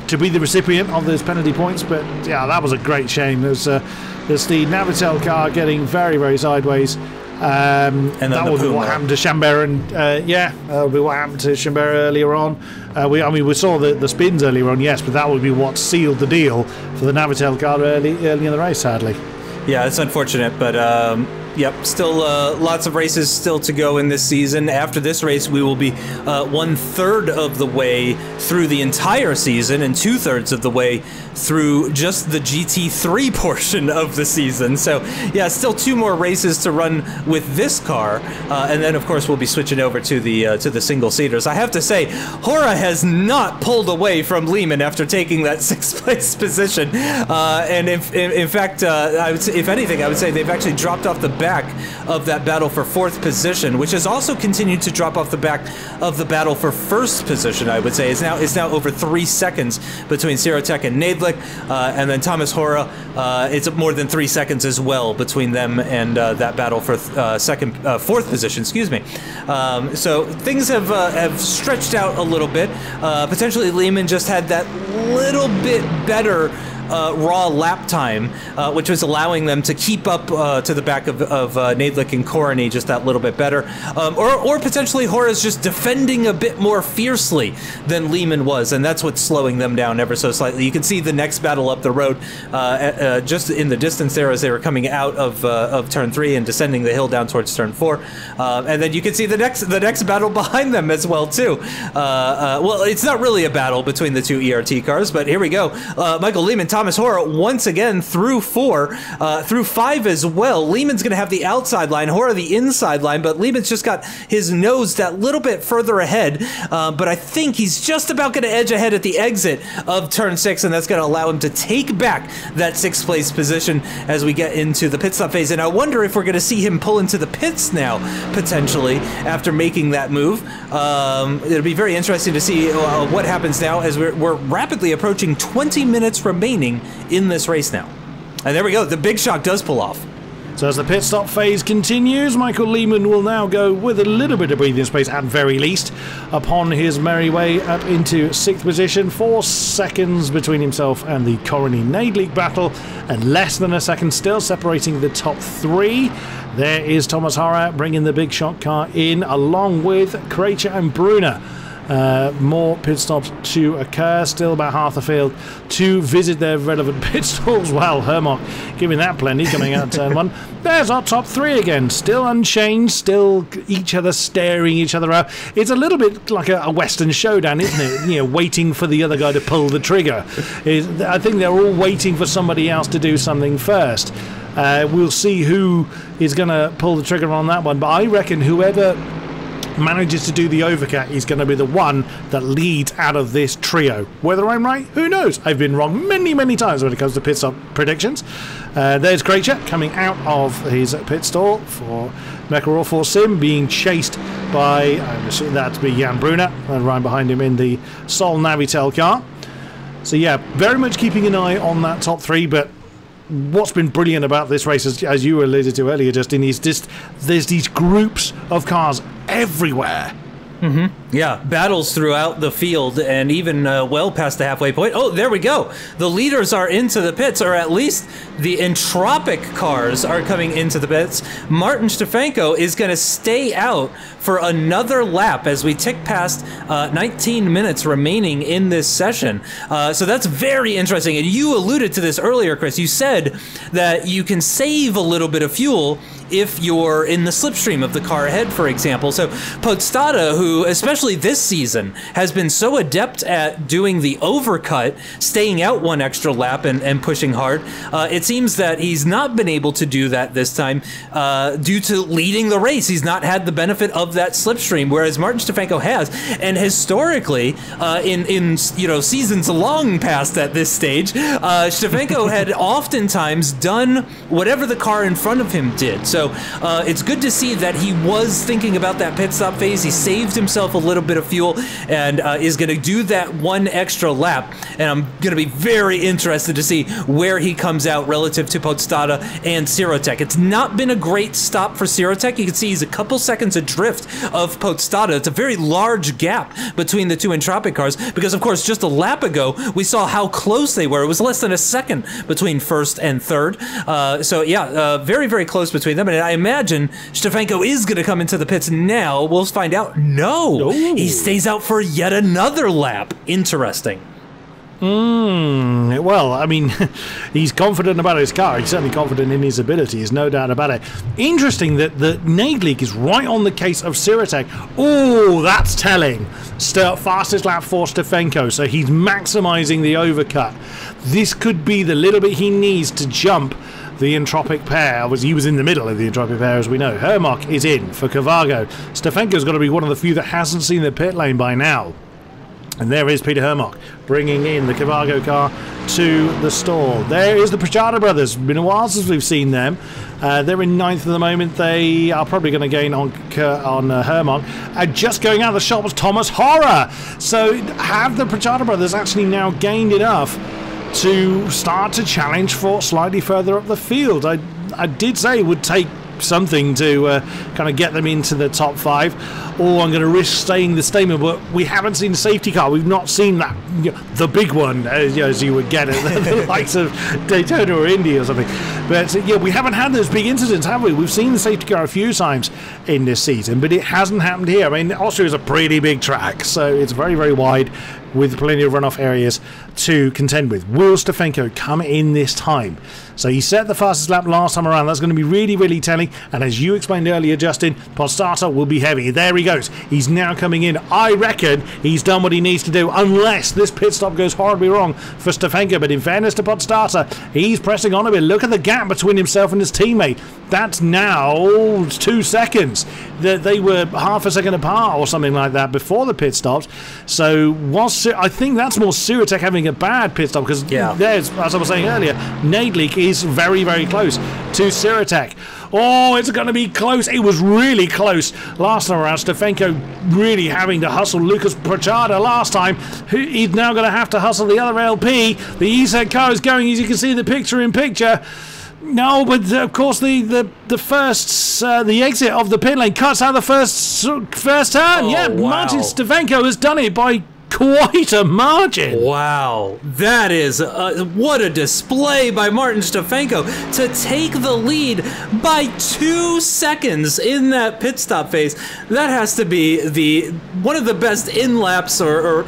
to be the recipient of those penalty points. But yeah, that was a great shame. There's the Navitel car getting very, very sideways. And that would be what happened to Chambert, and that would be what happened to Chambert earlier on. We saw the spins earlier on, yes, but that would be what sealed the deal for the Navitel car early in the race, sadly. Yeah, it's unfortunate, but yep, still lots of races still to go in this season. After this race, we will be 1/3 of the way through the entire season and 2/3 of the way through just the GT3 portion of the season. So yeah, still 2 more races to run with this car, and then of course we'll be switching over to the single seaters. I have to say, Hora has not pulled away from Lehman after taking that 6th place position, and in fact, I would say, if anything, I would say they've actually dropped off the back of that battle for 4th position, which has also continued to drop off the back of the battle for 1st position. I would say it's now over 3 seconds between Sirotech and Nadlik, and then Thomas Hora. It's more than 3 seconds as well between them and that battle for 4th position. Excuse me. So things have stretched out a little bit. Potentially Lehman just had that little bit better raw lap time, which was allowing them to keep up to the back of Nadlik and Korony just that little bit better. Or potentially Horace just defending a bit more fiercely than Lehman was, and that's what's slowing them down ever so slightly. You can see the next battle up the road just in the distance there as they were coming out of turn 3 and descending the hill down towards turn 4. And then you can see the next battle behind them as well too. Well, it's not really a battle between the two ERT cars, but here we go. Michael Lehman, Thomas Hora once again through 4, through 5 as well. Lehman's going to have the outside line, Hora the inside line, but Lehman's just got his nose that little bit further ahead. But I think he's just about going to edge ahead at the exit of turn 6, and that's going to allow him to take back that 6th place position as we get into the pit stop phase. And I wonder if we're going to see him pull into the pits now, potentially, after making that move. It'll be very interesting to see what happens now as we're rapidly approaching 20 minutes remaining in this race now. And there we go, the big shock does pull off. So as the pit stop phase continues, Michael Lehman will now go with a little bit of breathing space at very least upon his merry way up into 6th position. 4 seconds between himself and the Korony Nadlik battle, and less than a second still separating the top 3. There is Thomas Hora bringing the big shot car in along with Krejci and Brunner. More pit stops to occur, still about half the field to visit their relevant pit stalls. Well, Hermok giving that plenty coming out turn 1. There's our top 3 again, still unchanged, still each other staring each other out. It's a little bit like a Western showdown, isn't it? You know, waiting for the other guy to pull the trigger. I think they're all waiting for somebody else to do something first. We'll see who is going to pull the trigger on that one, but I reckon whoever manages to do the overcut is going to be the one that leads out of this trio. Whether I'm right, who knows? I've been wrong many times when it comes to pit stop predictions. There's Krejci coming out of his pit stall for Mecca for Sim, being chased by, I'm assuming that to be Jan Brunner, right behind him in the Sol Navitel car. So yeah, very much keeping an eye on that top 3, but what's been brilliant about this race, as you alluded to earlier, Justin, is just there's these groups of cars everywhere. Yeah, battles throughout the field and even well past the halfway point. Oh, there we go. The leaders are into the pits, or at least the Entropic cars are coming into the pits. Martin Stefanko is going to stay out for another lap as we tick past 19 minutes remaining in this session. So that's very interesting. And you alluded to this earlier, Chris. You said that you can save a little bit of fuel if you're in the slipstream of the car ahead, for example. So Podstata, who especially this season has been so adept at doing the overcut, staying out one extra lap and pushing hard, it seems that he's not been able to do that this time due to leading the race. He's not had the benefit of that slipstream, whereas Martin Stefanko has. And historically, in seasons long past at this stage, Stefanko had oftentimes done whatever the car in front of him did. So it's good to see that he was thinking about that pit stop phase. He saved himself a little bit of fuel and is going to do that one extra lap. And I'm going to be very interested to see where he comes out relative to Podstata and Sirotech. It's not been a great stop for Sirotech. You can see he's a couple seconds adrift of Podstata. It's a very large gap between the two Entropic cars because, of course, just a lap ago, we saw how close they were. It was less than a second between first and third. So, yeah, very, very close between them. And I imagine Stefanko is going to come into the pits now. We'll find out. No, he stays out for yet another lap. Interesting. Well, I mean, he's confident about his car. He's certainly confident in his abilities, no doubt about it. Interesting that the Nadlik is right on the case of Sirotech. Oh, that's telling. Still fastest lap for Stefanko, so he's maximizing the overcut. This could be the little bit he needs to jump the Entropic pair. He was in the middle of the Entropic pair, as we know. Hermok is in for Carvago. Stefanko's got to be one of the few that hasn't seen the pit lane by now. And there is Peter Hermok bringing in the Carvago car to the stall. There is the Prachada brothers. Been a while since we've seen them. They're in 9th at the moment. They are probably going to gain on Hermok. Just going out of the shot was Thomas Hora. So have the Prachada brothers actually now gained enough to start to challenge for slightly further up the field? I did say it would take something to kind of get them into the top 5, or I'm going to risk staying the statement. But we haven't seen a safety car. We've not seen that, the big one, as you would get it, the likes of Daytona or Indy or something. But we haven't had those big incidents, have we? We've seen the safety car a few times in this season, but it hasn't happened here. I mean, Austria is a pretty big track, so it's very, very wide with plenty of runoff areas to contend with. Will Stefanko come in this time? So he set the fastest lap last time around. That's going to be really, really telling. And as you explained earlier, Justin, Podstata will be heavy. There he goes. He's now coming in. I reckon he's done what he needs to do, unless this pit stop goes horribly wrong for Stefanko. But in fairness to Podstata, he's pressing on a bit. Look at the gap between himself and his teammate. That's now 2 seconds. They were half a second apart or something like that before the pit stops. So I think that's more Sirotek having a bad pit stop, because there's, as I was saying earlier, Nadlik is very, very close to Sirotek. Oh, it's going to be close. It was really close last time around. Stefanko really having to hustle Lucas Prachada last time. He's now going to have to hustle the other LP. The ESET car is going, as you can see, the picture-in-picture. No, but of course the exit of the pit lane cuts out the first turn. Wow. Martin Stefanko has done it by quite a margin. Wow, that is what a display by Martin Stefanko to take the lead by 2 seconds in that pit stop phase. That has to be one of the best in laps or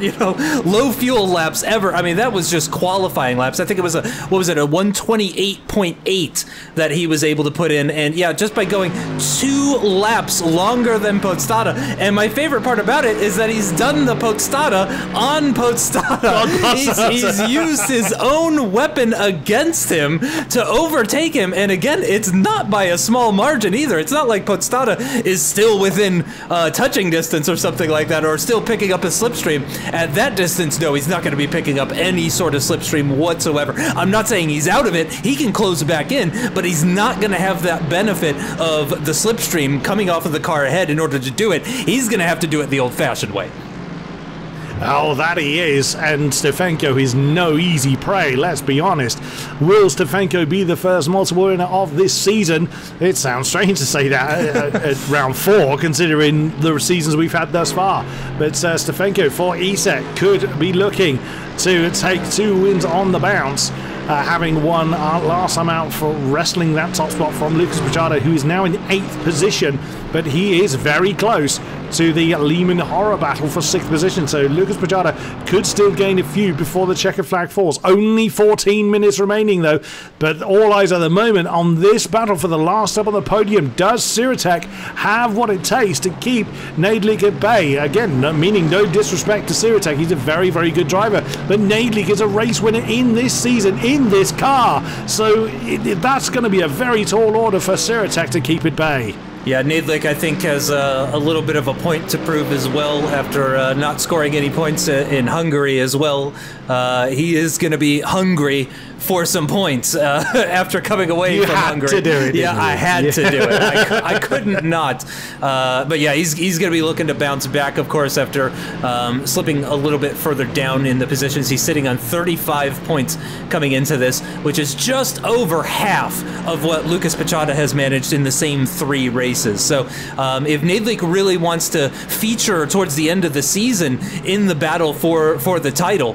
low fuel laps ever. I mean, that was just qualifying laps. I think it was a 128.8 that he was able to put in, and just by going 2 laps longer than Podstata. And my favorite part about it is that he's done the Podstata on Podstata. He's used his own weapon against him to overtake him, and again, it's not by a small margin either. It's not like Podstata is still within touching distance or something like that, or still picking up a slipstream. At that distance, no, he's not going to be picking up any sort of slipstream whatsoever. I'm not saying he's out of it. He can close back in, but he's not going to have that benefit of the slipstream coming off of the car ahead in order to do it. He's going to have to do it the old-fashioned way. Oh, that he is, and Stefanko is no easy prey, let's be honest. Will Stefanko be the first multiple winner of this season? It sounds strange to say that at round 4, considering the seasons we've had thus far. But Stefanko for ESET could be looking to take 2 wins on the bounce, having won last time out for wrestling that top spot from Lucas Prachada, who is now in 8th position, but he is very close to the Lehman Horror battle for 6th position. So Lucas Prachada could still gain a few before the checkered flag falls. Only 14 minutes remaining though, but all eyes at the moment on this battle for the last step on the podium. Does Sirotek have what it takes to keep Nadlik at bay? Again, meaning no disrespect to Sirotek, he's a very, very good driver, but Nadlik is a race winner in this season, in this car, so that's going to be a very tall order for Sirotek to keep at bay. Yeah, Nadlik, I think, has a little bit of a point to prove as well after not scoring any points in Hungary as well. He is going to be hungry for some points after coming away from Hungary. You had to do it. Yeah, I had to do it. I couldn't not. But yeah, he's going to be looking to bounce back, of course, after slipping a little bit further down in the positions. He's sitting on 35 points coming into this, which is just over half of what Lucas Prachada has managed in the same 3 races. So if Nadlik really wants to feature towards the end of the season in the battle for the title,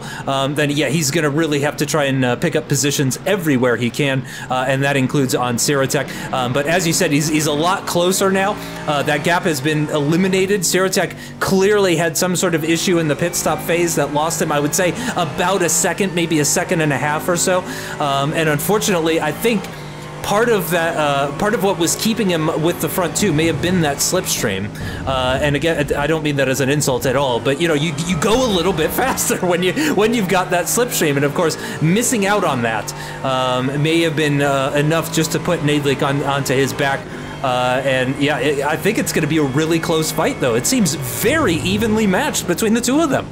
then yeah, he's going to really have to try and pick up positions everywhere he can, and that includes on Sirotek. But as you said, he's a lot closer now. That gap has been eliminated. Sirotek clearly had some sort of issue in the pit stop phase that lost him, I would say, about a second, maybe a second and a half or so. And unfortunately, I think part of that, part of what was keeping him with the front 2 may have been that slipstream. And again, I don't mean that as an insult at all, but you go a little bit faster when you've got that slipstream, and of course, missing out on that may have been enough just to put Nadlik onto his back. And yeah, I think it's going to be a really close fight, though. It seems very evenly matched between the 2 of them.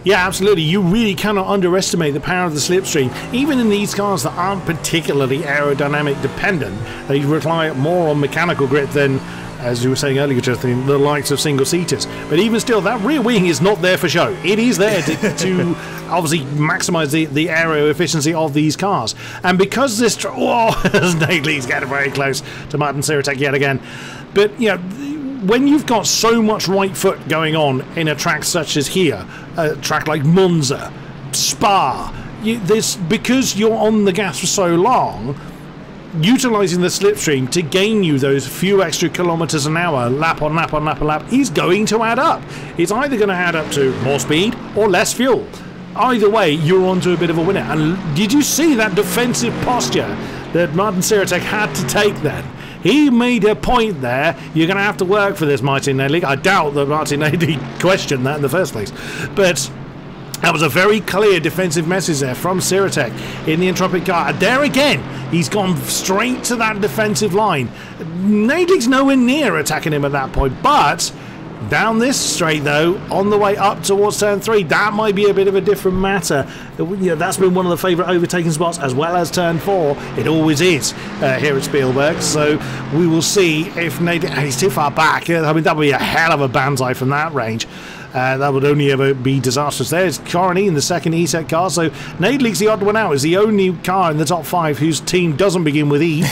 Yeah, absolutely. You really cannot underestimate the power of the slipstream. Even in these cars that aren't particularly aerodynamic dependent, they rely more on mechanical grit than, as you were saying earlier, Justin, the likes of single-seaters. But even still, that rear wing is not there for show. It is there to obviously maximise the aero efficiency of these cars. And because this... Nadely's getting very close to Martin Siritek yet again. But, you know, when you've got so much right foot going on in a track such as here, a track like Monza, Spa, because you're on the gas for so long, utilising the slipstream to gain you those few extra kilometres an hour, lap on lap on lap on lap, is going to add up. It's either going to add up to more speed or less fuel. Either way, you're onto a bit of a winner. And did you see that defensive posture that Martin Siritek had to take then? He made a point there. You're going to have to work for this, Martin Nadely. I doubt that Martin Nadely questioned that in the first place. But that was a very clear defensive message there from Siritek in the Entropic car. And there again, he's gone straight to that defensive line. Nadely's nowhere near attacking him at that point, but down this straight though, on the way up towards turn 3, that might be a bit of a different matter. You know, that's been one of the favourite overtaking spots, as well as turn 4. It always is here at Spielberg. So we will see if Nadely... He's too far back. I mean, that would be a hell of a banzai from that range. That would only ever be disastrous. There's Corny in the second E-Set car, so Nadely's the odd one out. Is the only car in the top 5 whose team doesn't begin with E.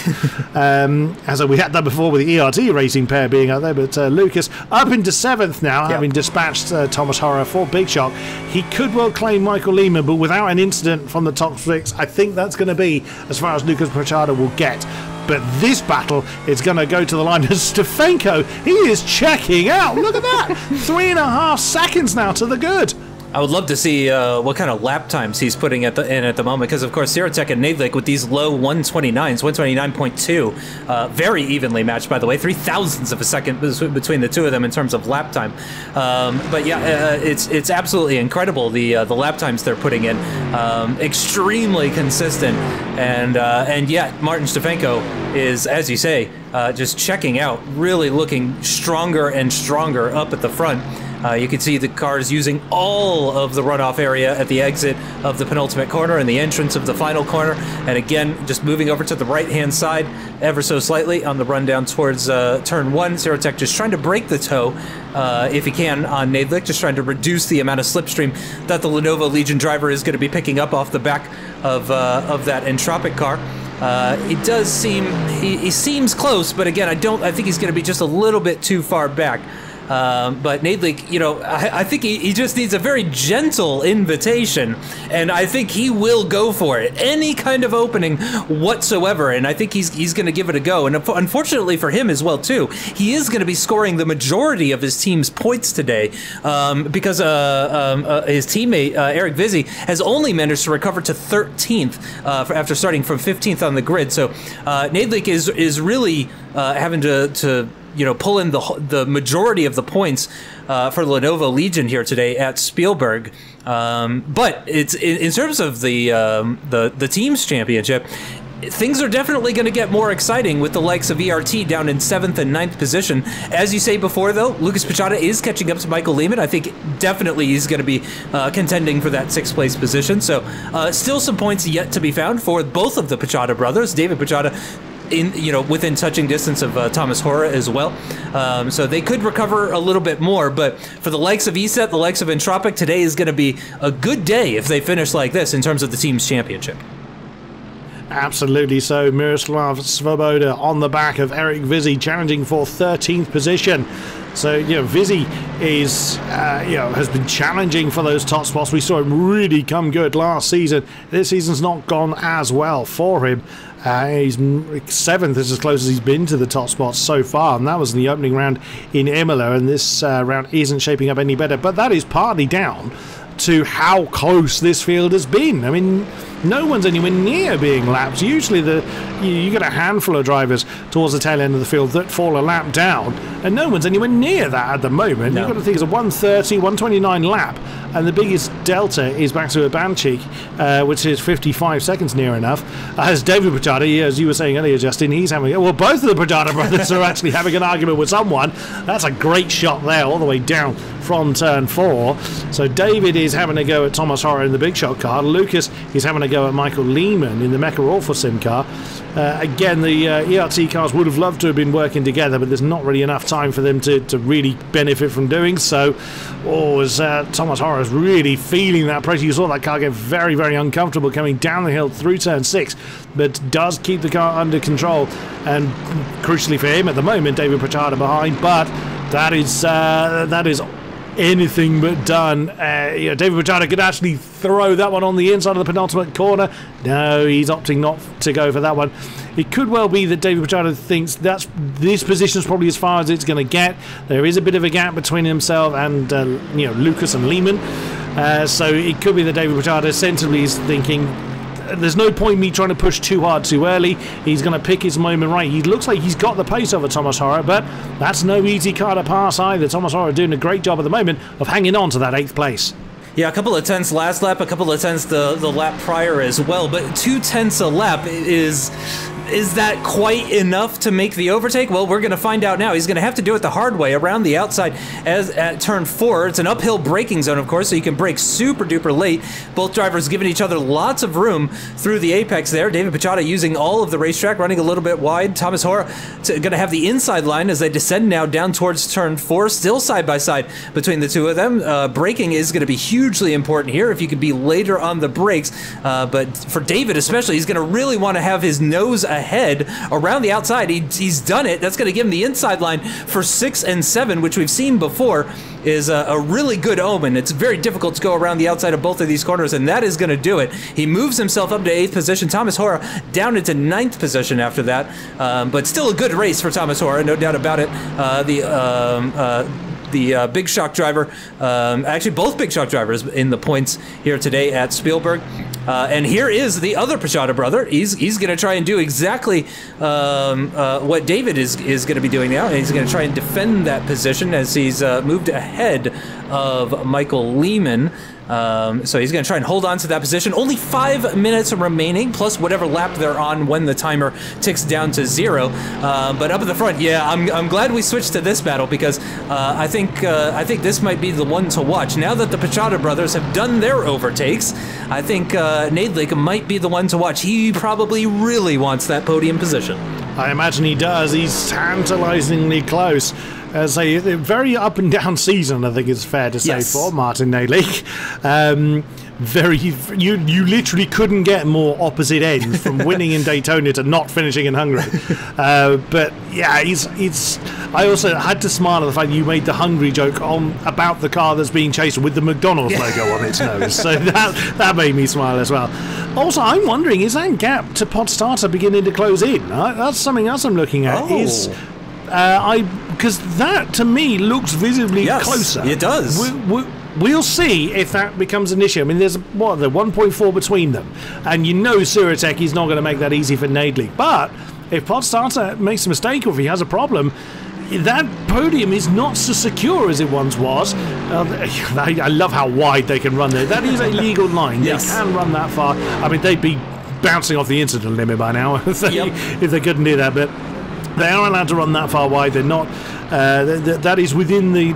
As we had that before with the ERT racing pair being out there, but Lucas up into 7th now, having dispatched Thomas Horror for Big Shock. He could well claim Michael Lehman, but without an incident from the top 6, I think that's going to be as far as Lucas Prachada will get. But this battle is going to go to the line as Stefanko, he is checking out. Look at that. 3.5 seconds now to the good. I would love to see what kind of lap times he's putting in at the moment, because of course Siritek and Nadely with these low 129s, 129.2, very evenly matched, by the way, 0.003 of a second between the two of them in terms of lap time. But yeah, it's absolutely incredible the lap times they're putting in, extremely consistent, and yet Martin Stefanko is, as you say, just checking out, really looking stronger and stronger up at the front. You can see the cars using all of the runoff area at the exit of the penultimate corner and the entrance of the final corner. And again, just moving over to the right-hand side ever so slightly on the run down towards turn 1. Siritek just trying to break the toe, if he can, on Nadely, just trying to reduce the amount of slipstream that the Lenovo Legion driver is going to be picking up off the back of that Entropic car. It does seem, he seems close, but again, I think he's going to be just a little bit too far back. But Nadely, you know, I think he just needs a very gentle invitation, and I think he will go for it. Any kind of opening whatsoever, and I think he's going to give it a go. And unfortunately for him as well, too, he is going to be scoring the majority of his team's points today, because his teammate, Eric Vizzi, has only managed to recover to 13th after starting from 15th on the grid. So Nadely is really having to you know, pull in the majority of the points for the Lenovo Legion here today at Spielberg. But it's in terms of the teams championship, things are definitely going to get more exciting with the likes of ERT down in 7th and 9th position. As you say before, though, Lucas Prachada is catching up to Michael Lehman. I think definitely he's going to be contending for that 6th place position. So still some points yet to be found for both of the Prachada brothers. David Prachada within touching distance of Thomas Hora as well. So they could recover a little bit more, but for the likes of ESET, the likes of Entropic, today is going to be a good day if they finish like this in terms of the team's championship. Absolutely so. Miroslav Svoboda on the back of Eric Vizzi, challenging for 13th position. So, you know, Vizzi is, has been challenging for those top spots. We saw him really come good last season. This season's not gone as well for him. He's 7th, is as close as he's been to the top spots so far, and that was in the opening round in Imola, and this round isn't shaping up any better. But that is partly down to how close this field has been. I mean, no one's anywhere near being lapped. Usually you get a handful of drivers towards the tail end of the field that fall a lap down, and no one's anywhere near that at the moment. No. You've got to think it's a 130, 129 lap, and the biggest delta is back to Urbanchik, which is 55 seconds near enough. As David Prachada, as you were saying earlier, Justin, he's having... Well, both of the Prachada brothers are actually having an argument with someone. That's a great shot there, all the way down from turn 4. So David is having a go at Thomas Hora in the Big Shot car. Lucas is having a go at Michael Lehman in the Mecha Orpha Sim car. Again, the ERT cars would have loved to have been working together, but there's not really enough time for them to really benefit from doing so. As Thomas Hora is really feeling that pressure. You saw that car get very, very uncomfortable coming down the hill through turn 6, but does keep the car under control. And crucially for him at the moment, David Pachada behind, but that is anything but done. David Pachada could actually throw that one on the inside of the penultimate corner. No, he's opting not to go for that one. It could well be that David Pachada thinks this position is probably as far as it's going to get. There is a bit of a gap between himself and Lucas and Lehman. So it could be that David Pachada sensibly is thinking, there's no point me trying to push too hard too early. He's going to pick his moment right. He looks like he's got the pace over Thomas Horror, but that's no easy car to pass either. Thomas Horror doing a great job at the moment of hanging on to that 8th place. Yeah, a couple of tenths last lap, a couple of tenths the lap prior as well, but 2/10 a lap is that quite enough to make the overtake? Well, we're going to find out now. He's going to have to do it the hard way around the outside as at turn 4. It's an uphill braking zone, of course, so you can brake super duper late. Both drivers giving each other lots of room through the apex there. David Pachada using all of the racetrack, running a little bit wide. Thomas Hora going to have the inside line as they descend now down towards turn 4. Still side by side between the two of them. Braking is going to be hugely important here if you can be later on the brakes. But for David especially, he's going to really want to have his nose ahead around the outside. He's done it. That's going to give him the inside line for 6 and 7, which we've seen before is a really good omen. It's very difficult to go around the outside of both of these corners, and that is going to do it. He moves himself up to 8th position. Thomas Hora down into 9th position after that, but still a good race for Thomas Hora, no doubt about it. The Big Shock driver, actually both Big Shock drivers in the points here today at Spielberg. And here is the other Pachada brother. He's going to try and do exactly what David is going to be doing now. And he's going to try and defend that position as he's moved ahead of Michael Lehman. So he's going to try and hold on to that position. Only 5 minutes remaining, plus whatever lap they're on when the timer ticks down to 0. But up at the front, yeah, I'm glad we switched to this battle because I think this might be the one to watch. Now that the Pachada brothers have done their overtakes, I think Nadlik might be the one to watch. He probably really wants that podium position. I imagine he does. He's tantalizingly close. As a very up and down season, I think it's fair to say, for Martin Nadlik. You literally couldn't get more opposite ends from winning in Daytona to not finishing in Hungary. But yeah, I also had to smile at the fact you made the Hungary joke about the car that's being chased with the McDonald's logo on its nose. So that made me smile as well. Also, I'm wondering, is that gap to Podstarter beginning to close in? That's something else I'm looking at. Because that to me looks visibly closer. It does. We'll see if that becomes an issue. I mean, there's the 1.4 between them, and Siritek is not going to make that easy for Nadley. But if Podstarter makes a mistake or if he has a problem, that podium is not so secure as it once was. I love how wide they can run there. That is a legal line. They can run that far. I mean, they'd be bouncing off the incident limit by now if they couldn't do that, but they are allowed to run that far wide. They're not. That is within the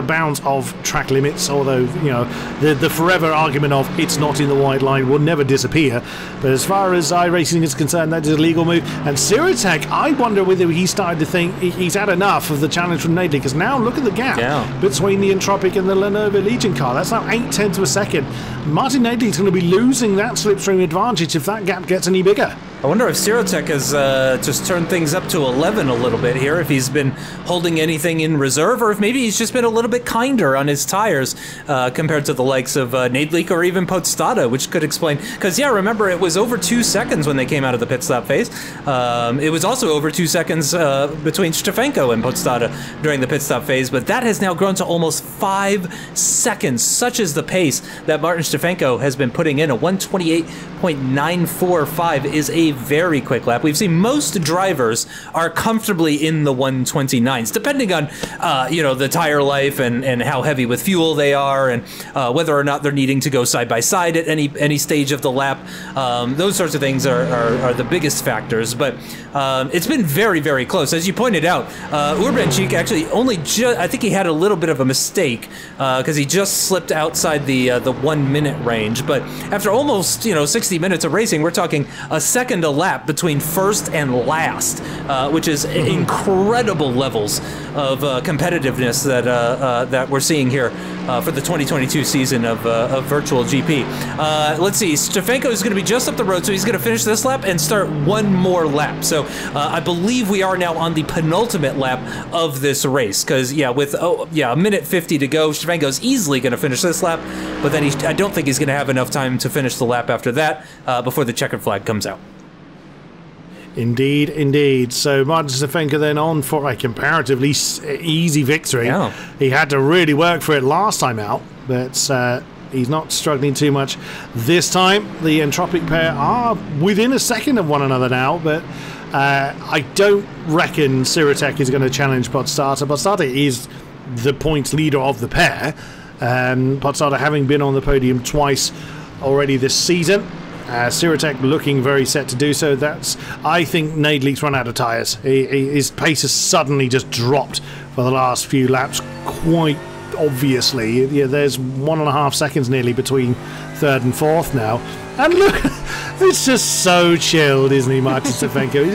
bounds of track limits. Although the forever argument of it's not in the wide line will never disappear. But as far as iRacing is concerned, that is a legal move. And Siritek, I wonder whether he started to think he's had enough of the challenge from Nadley, because now look at the gap between the Entropic and the Lenovo Legion car. That's now 0.8 of a second. Martin Nadley is going to be losing that slipstream advantage if that gap gets any bigger. I wonder if Siritek has just turned things up to 11 a little bit here, if he's been holding anything in reserve, or if maybe he's just been a little bit kinder on his tires compared to the likes of Nadlik or even Podstada, which could explain. Because, remember, it was over 2 seconds when they came out of the pit stop phase. It was also over 2 seconds between Stefanko and Podstada during the pit stop phase, but that has now grown to almost 5 seconds. Such is the pace that Martin Stefanko has been putting in. A 128.945 is a very quick lap. We've seen most drivers are comfortably in the 129s, depending on the tire life and how heavy with fuel they are, and whether or not they're needing to go side by side at any stage of the lap. Those sorts of things are the biggest factors. But it's been very, very close, as you pointed out. Urbanchik actually I think he had a little bit of a mistake because he just slipped outside the 1 minute range. But after almost 60 minutes of racing, we're talking a second a lap between first and last, which is incredible levels of competitiveness that we're seeing here for the 2022 season of Virtual GP. Let's see, Stefanko is going to be just up the road, so he's going to finish this lap and start one more lap. So I believe we are now on the penultimate lap of this race, because with a minute 50 to go, Stefanko's easily going to finish this lap, but then I don't think he's going to have enough time to finish the lap after that before the checkered flag comes out. Indeed, indeed. So Martin Stefanko then on for a comparatively easy victory. Yeah. He had to really work for it last time out, but he's not struggling too much this time. The Entropic pair are within a second of one another now, but I don't reckon Sirotek is going to challenge Podstata. Podstata is the points leader of the pair. Podstata having been on the podium twice already this season. Sirotek looking very set to do so. I think Nadlik's run out of tyres. His pace has suddenly just dropped for the last few laps, quite obviously. There's 1.5 seconds nearly between third and fourth now. And look, it's just so chilled, isn't he, Martin Stefanko?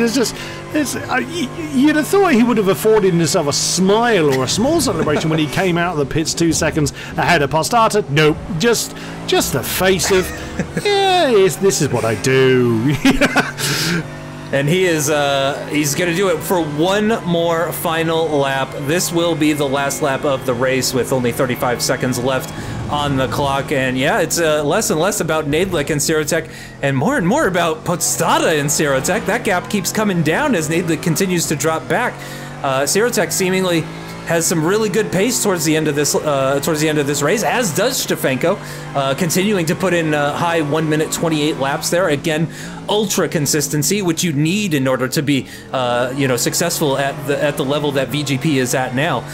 You'd have thought he would have afforded himself a smile or a small celebration when he came out of the pits 2 seconds ahead of Podstata. Nope, just the face of, this is what I do. And he's going to do it for one more final lap. This will be the last lap of the race with only 35 seconds left on the clock. And it's less and less about Nadlik and Sirotek and more about Podstata and Sirotek. That gap keeps coming down as Nadlik continues to drop back. Sirotek seemingly has some really good pace towards the end of this race, as does Stefanko, continuing to put in high 1 minute 28 laps there. Again, ultra consistency, which you need in order to be successful at the level that VGP is at now.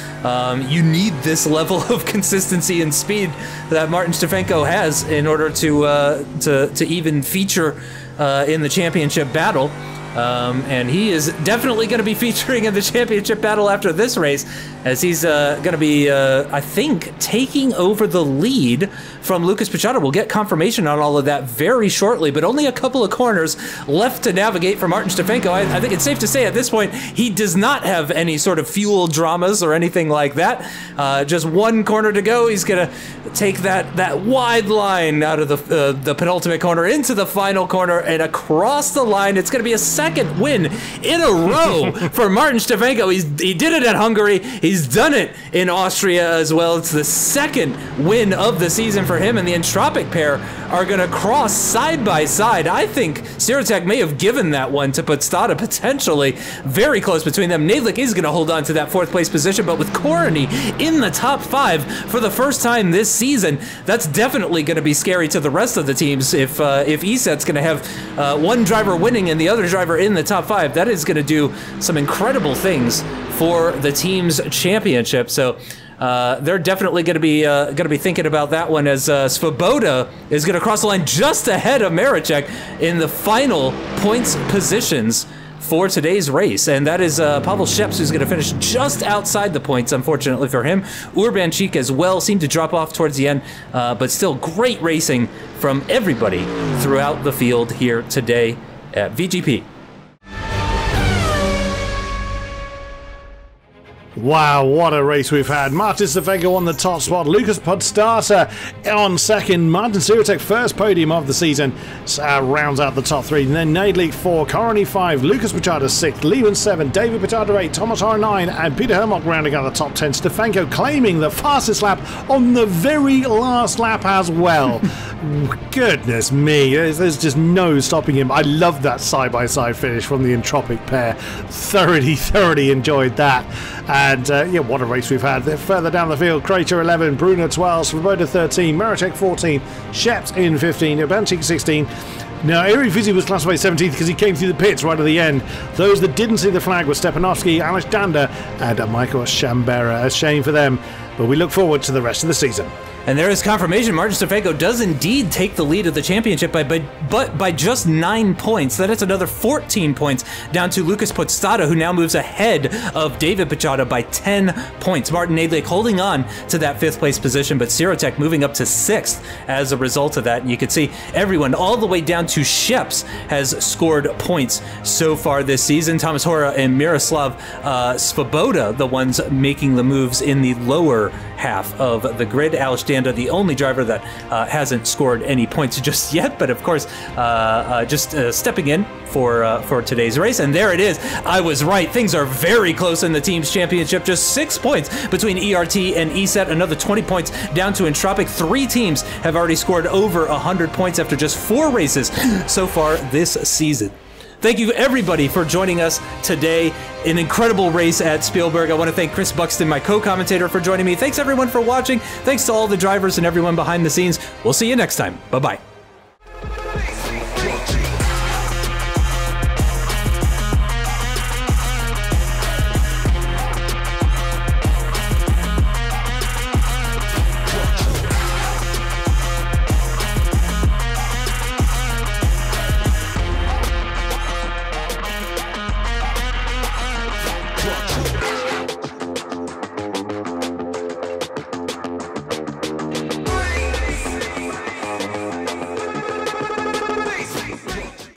You need this level of consistency and speed that Martin Stefanko has in order to even feature in the championship battle. And he is definitely going to be featuring in the championship battle after this race, as he's going to be, I think, taking over the lead from Lucas Pichota. We'll get confirmation on all of that very shortly, but only a couple of corners left to navigate for Martin Stefanko. I think it's safe to say at this point he does not have any sort of fuel dramas or anything like that. Just one corner to go. He's going to take that wide line out of the penultimate corner into the final corner and across the line. It's going to be a second win in a row for Martin Stefanko. He did it at Hungary. He's done it in Austria as well. It's the second win of the season for him, and the Entropic pair are going to cross side by side. I think Sirotek may have given that one to Podstata, potentially. Very close between them. Nadlik is going to hold on to that 4th place position, but with Korony in the top 5 for the first time this season, that's definitely going to be scary to the rest of the teams. If ESET's going to have one driver winning and the other driver in the top 5, that is going to do some incredible things for the team's championship. So they're definitely going to be thinking about that one, as Svoboda is going to cross the line just ahead of Maricek in the final points positions for today's race, and that is Pavel Sheps, who's going to finish just outside the points, unfortunately for him. Urbanchik as well seemed to drop off towards the end, but still great racing from everybody throughout the field here today at VGP. Wow, what a race we've had. Martin Stefanko on the top spot, Lucas Podstata on second, Martin Sirotek first podium of the season, rounds out the top 3, and then Nadlik 4, Korony 5, Lucas Pichota 6, Lewin 7, David Pichota 8, Thomas Horner 9, and Peter Hermok rounding out the top 10. Stefanko claiming the fastest lap on the very last lap as well. Goodness me, there's just no stopping him. I love that side-by-side finish from the Entropic pair. Thoroughly enjoyed that. And what a race we've had. Further down the field, Crater 11, Bruno 12, Svoboda 13, Maricek 14, Sheps in 15, Urbanchik 16. Now, Eric Vizzi was classified 17th because he came through the pits right at the end. Those that didn't see the flag were Stepanovsky, Alex Danda, and Michael Shambera. A shame for them, but we look forward to the rest of the season. And there is confirmation. Martin Stefenko does indeed take the lead of the championship but by just 9 points. That is another 14 points down to Lucas Podstata, who now moves ahead of David Pichota by 10 points. Martin Nadlik holding on to that 5th place position, but Sirotech moving up to 6th as a result of that. And you can see everyone all the way down to Sheps has scored points so far this season. Thomas Hora and Miroslav Svoboda, the ones making the moves in the lower half of the grid. Alish Danda, the only driver that hasn't scored any points just yet, but of course just stepping in for today's race. And there it is. I was right. Things are very close in the team's championship. Just 6 points between ERT and ESET. Another 20 points down to Entropic. 3 teams have already scored over 100 points after just 4 races so far this season. Thank you, everybody, for joining us today. An incredible race at Spielberg. I want to thank Chris Buxton, my co-commentator, for joining me. Thanks, everyone, for watching. Thanks to all the drivers and everyone behind the scenes. We'll see you next time. Bye-bye.